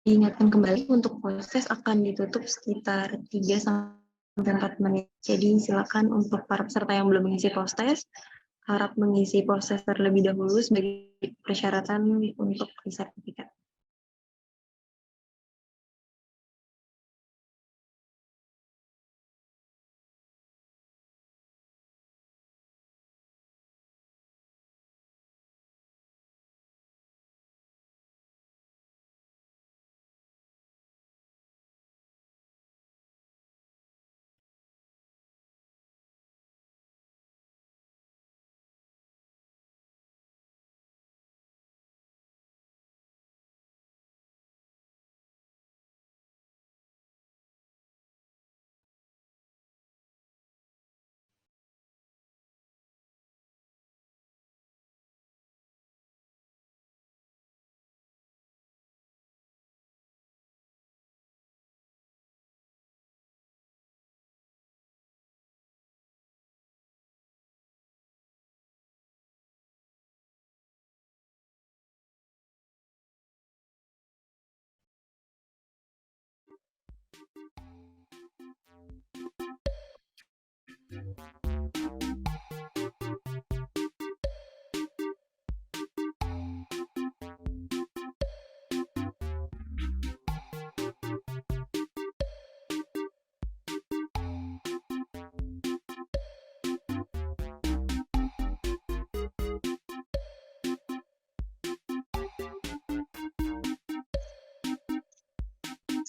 diingatkan kembali untuk proses akan ditutup sekitar 3 sampai 4 menit. Jadi silakan untuk para peserta yang belum mengisi proses, harap mengisi proses terlebih dahulu sebagai persyaratan untuk sertifikat.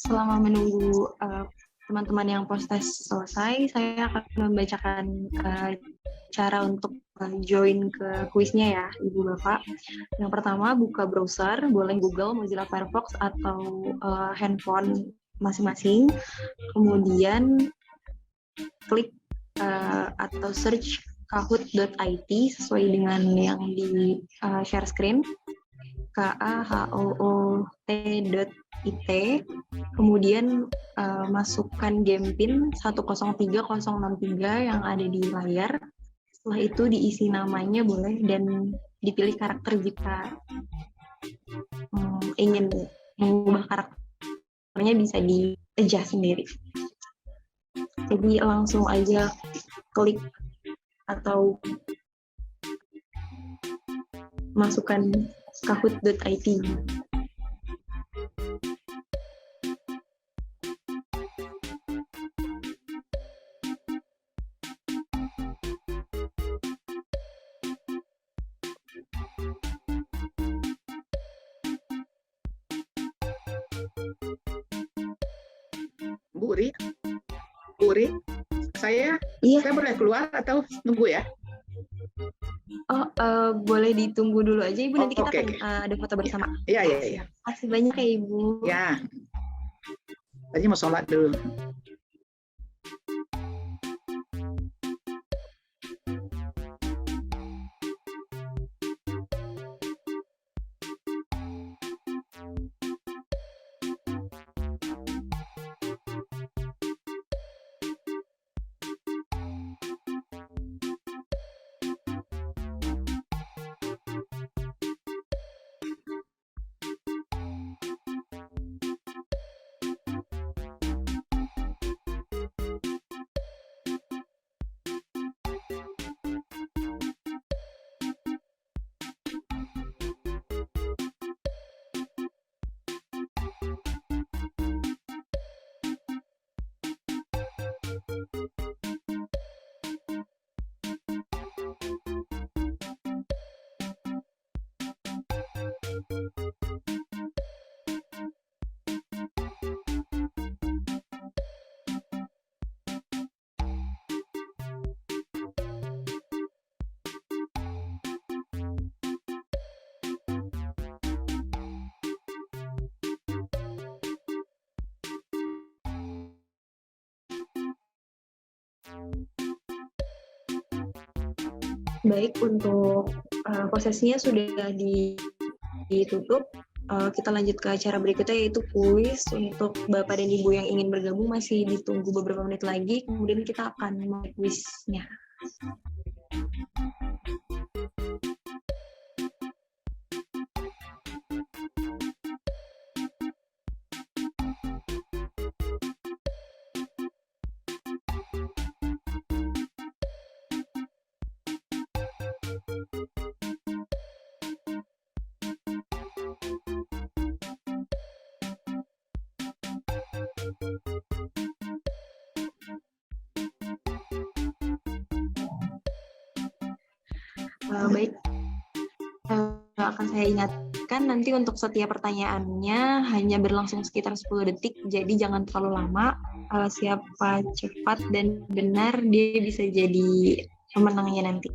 Selama menunggu teman-teman yang proses selesai, saya akan membacakan cara untuk join ke kuisnya ya, Ibu Bapak. Yang pertama, buka browser, boleh Google, Mozilla Firefox, atau handphone masing-masing. Kemudian klik atau search kahoot.it sesuai dengan yang di share screen. kahoot.it, kemudian masukkan game PIN 103063 yang ada di layar. Setelah itu diisi namanya boleh dan dipilih karakter jika ingin mengubah karakternya bisa di-adjust sendiri. Jadi langsung aja klik atau masukkan kahoot.it. Bu Uri, saya boleh keluar atau nunggu ya? Boleh ditunggu dulu aja Ibu, nanti kita akan ada foto bersama. Iya. Terima kasih banyak ya Ibu. Ya, tadi mau sholat dulu. Baik, untuk prosesnya sudah ditutup. Kita lanjut ke acara berikutnya, yaitu kuis. Untuk Bapak dan Ibu yang ingin bergabung masih ditunggu beberapa menit lagi, kemudian kita akan mulai kuisnya. Baik, akan saya ingatkan nanti untuk setiap pertanyaannya hanya berlangsung sekitar 10 detik, jadi jangan terlalu lama. Siapa cepat dan benar, dia bisa jadi pemenangnya nanti.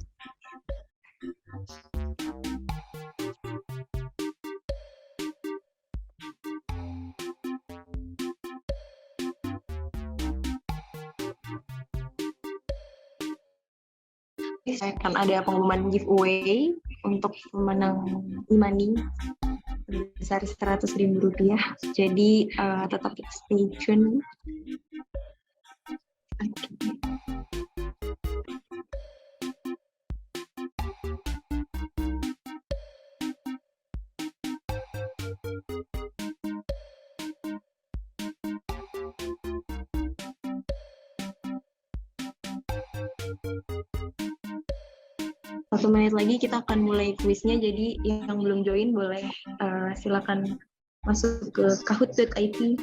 Saya akan ada pengumuman giveaway untuk pemenang e-money sebesar Rp100.000. Jadi tetap stay tune. Satu menit lagi kita akan mulai kuisnya, jadi yang belum join boleh silakan masuk ke kahoot.it.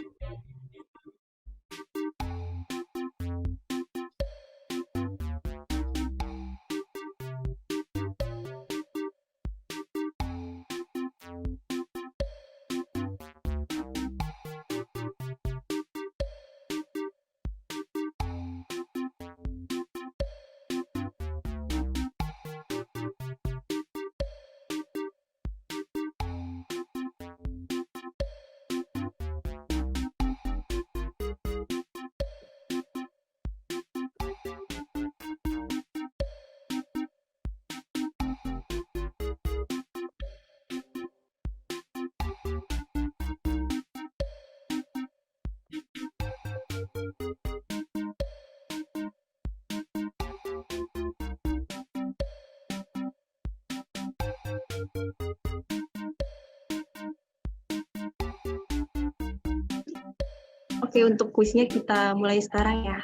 Oke, untuk kuisnya kita mulai sekarang ya.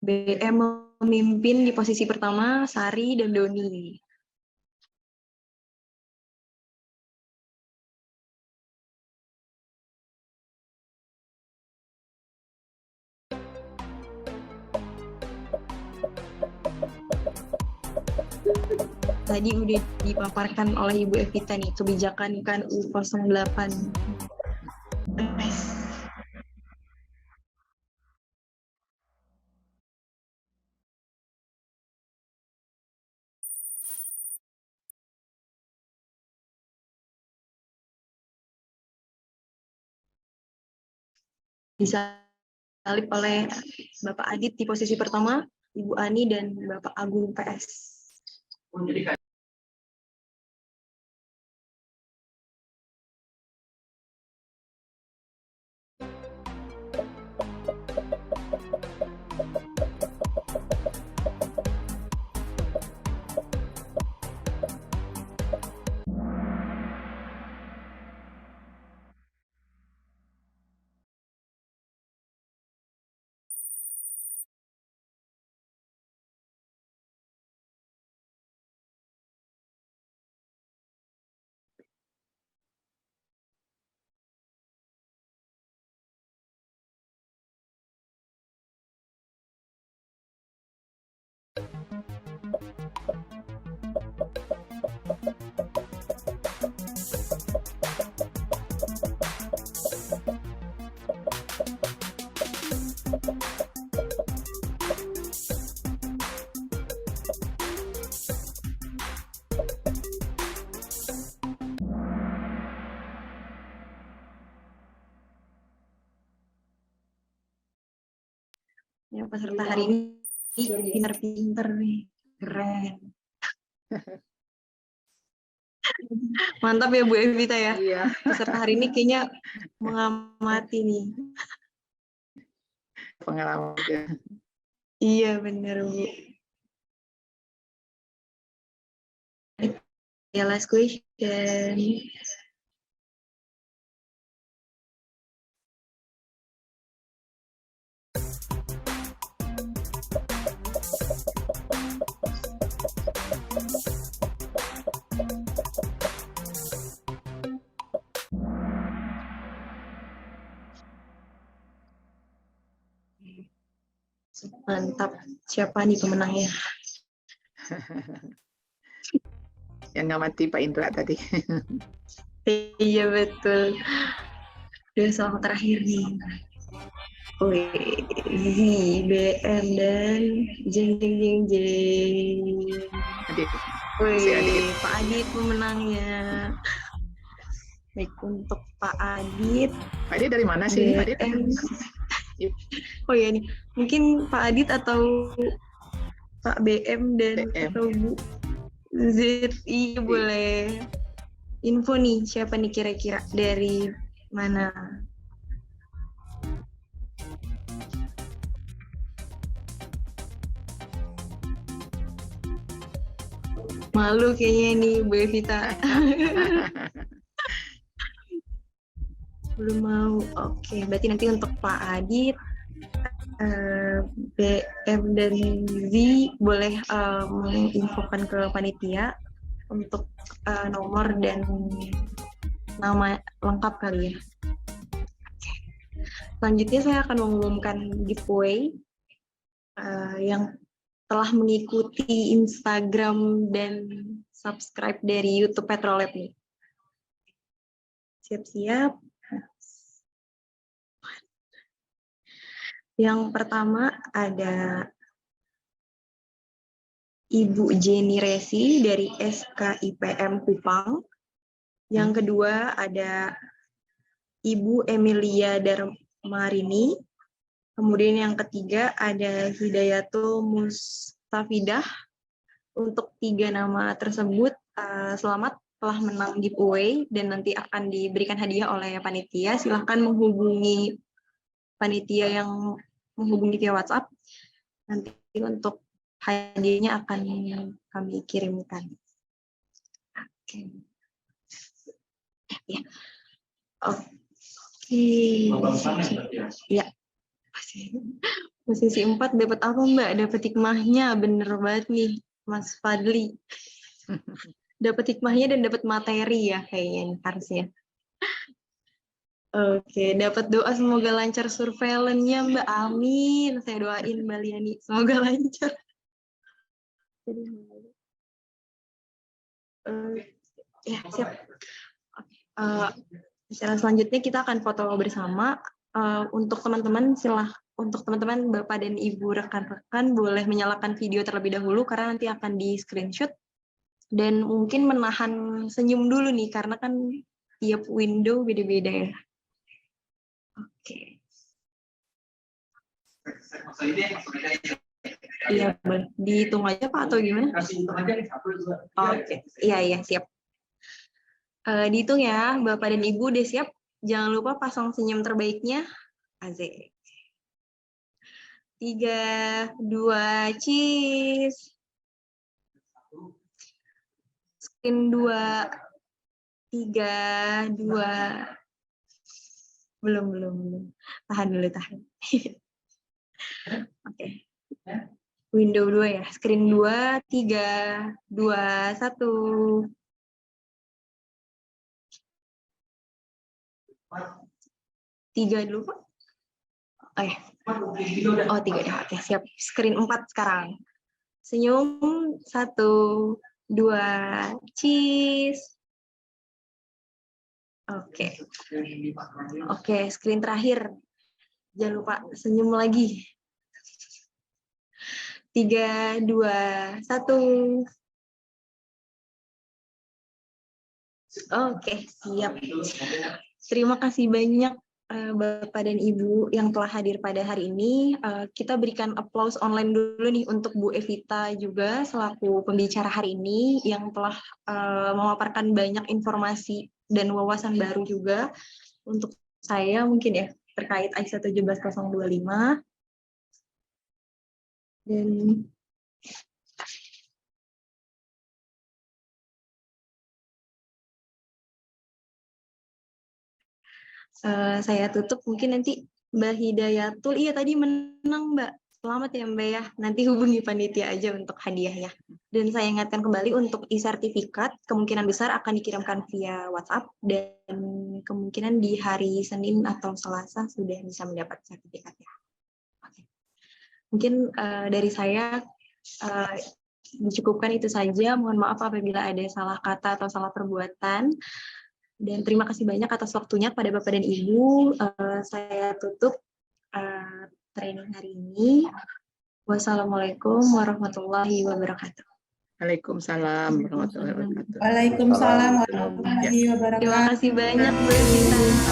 BM memimpin di posisi pertama, Sari dan Doni. Tadi udah dipaparkan oleh Ibu Evita nih, kebijakan KAN U08. Disalib oleh Bapak Adit di posisi pertama, Ibu Ani dan Bapak Agung PS. Ya, peserta hari ini pinter-pinter nih, keren. Mantap ya Bu Evita ya. Iya. Peserta hari ini kayaknya mengamati nih. Pengalaman juga. Iya bener Bu. Ya, last question. Mantap. Siapa nih pemenangnya? Yang ngamati Pak Indra tadi. Iya betul. Udah selamat terakhir nih. Wih, Z, BM, dan jeng jeng jeng jeng. Adit. Wih, Pak Adit pemenangnya. Baik, untuk Pak Adit. Pak Adit dari mana sih? Pak Adit? Oh ya nih, mungkin Pak Adit atau Pak BM dan atau Bu ZI boleh info nih, siapa nih kira-kira dari mana? Malu kayaknya nih Bu Evita. Belum mau. Oke, berarti nanti untuk Pak Adit, BM dan Z boleh menginfokan ke panitia untuk nomor dan nama lengkap kali ya. Selanjutnya saya akan mengumumkan giveaway yang telah mengikuti Instagram dan subscribe dari YouTube Petrolab nih. Siap-siap. Yang pertama ada Ibu Jenny Resi dari SKIPM Kupang. Yang kedua ada Ibu Emilia Darmarini. Kemudian yang ketiga ada Hidayatul Mustafidah. Untuk 3 nama tersebut selamat telah menang giveaway dan nanti akan diberikan hadiah oleh panitia. Silahkan menghubungi panitia yang menghubungi via WhatsApp. Nanti untuk hadiahnya akan kami kirimkan. Oke. Ya. Oke. Ya. Posisi 4 dapat apa Mbak? Dapat hikmahnya, bener banget nih Mas Fadli. Dapat hikmahnya dan dapat materi ya kayaknya harusnya. Oke, dapat doa semoga lancar surveillance-nya Mbak. Amin. Saya doain Mbak Liani semoga lancar. Ya, siap. Secara selanjutnya kita akan foto bersama. Untuk teman-teman untuk teman-teman Bapak dan Ibu rekan-rekan boleh menyalakan video terlebih dahulu karena nanti akan di screenshot dan mungkin menahan senyum dulu nih karena kan tiap window beda-beda ya. Oke. Iya, boleh. Dihitung aja Pak atau gimana? Oke, iya siap. Dihitung ya, Bapak dan Ibu udah siap. Jangan lupa pasang senyum terbaiknya. Asik. 3, 2, cheese. Screen 2, 3, 2. Belum. Tahan dulu, tahan. Oke. Window 2 ya. Screen 2, 3, 2, 1. 3 dulu, Pak. Oh, 3 ya. Oke, siap. Screen 4 sekarang. Senyum. 1, 2, cheese. Oke. Oke, screen terakhir. Jangan lupa senyum lagi. 3, 2, 1. Oke, siap. Terima kasih banyak Bapak dan Ibu yang telah hadir pada hari ini. Kita berikan applause online dulu nih untuk Bu Evita juga selaku pembicara hari ini yang telah memaparkan banyak informasi dan wawasan baru juga untuk saya mungkin ya terkait ISO 17025. Dan saya tutup, mungkin nanti Mbak Hidayatul, iya tadi menang Mbak, selamat ya Mbak ya, nanti hubungi panitia aja untuk hadiahnya. Dan saya ingatkan kembali untuk e-sertifikat, kemungkinan besar akan dikirimkan via WhatsApp, dan kemungkinan di hari Senin atau Selasa sudah bisa mendapat sertifikatnya. Oke. Mungkin dari saya dicukupkan itu saja, mohon maaf apabila ada salah kata atau salah perbuatan. Dan terima kasih banyak atas waktunya pada Bapak dan Ibu. Saya tutup training hari ini. Wassalamualaikum warahmatullahi wabarakatuh. Waalaikumsalam warahmatullahi wabarakatuh. Waalaikumsalam warahmatullahi wabarakatuh. Terima kasih banyak Bu Evita.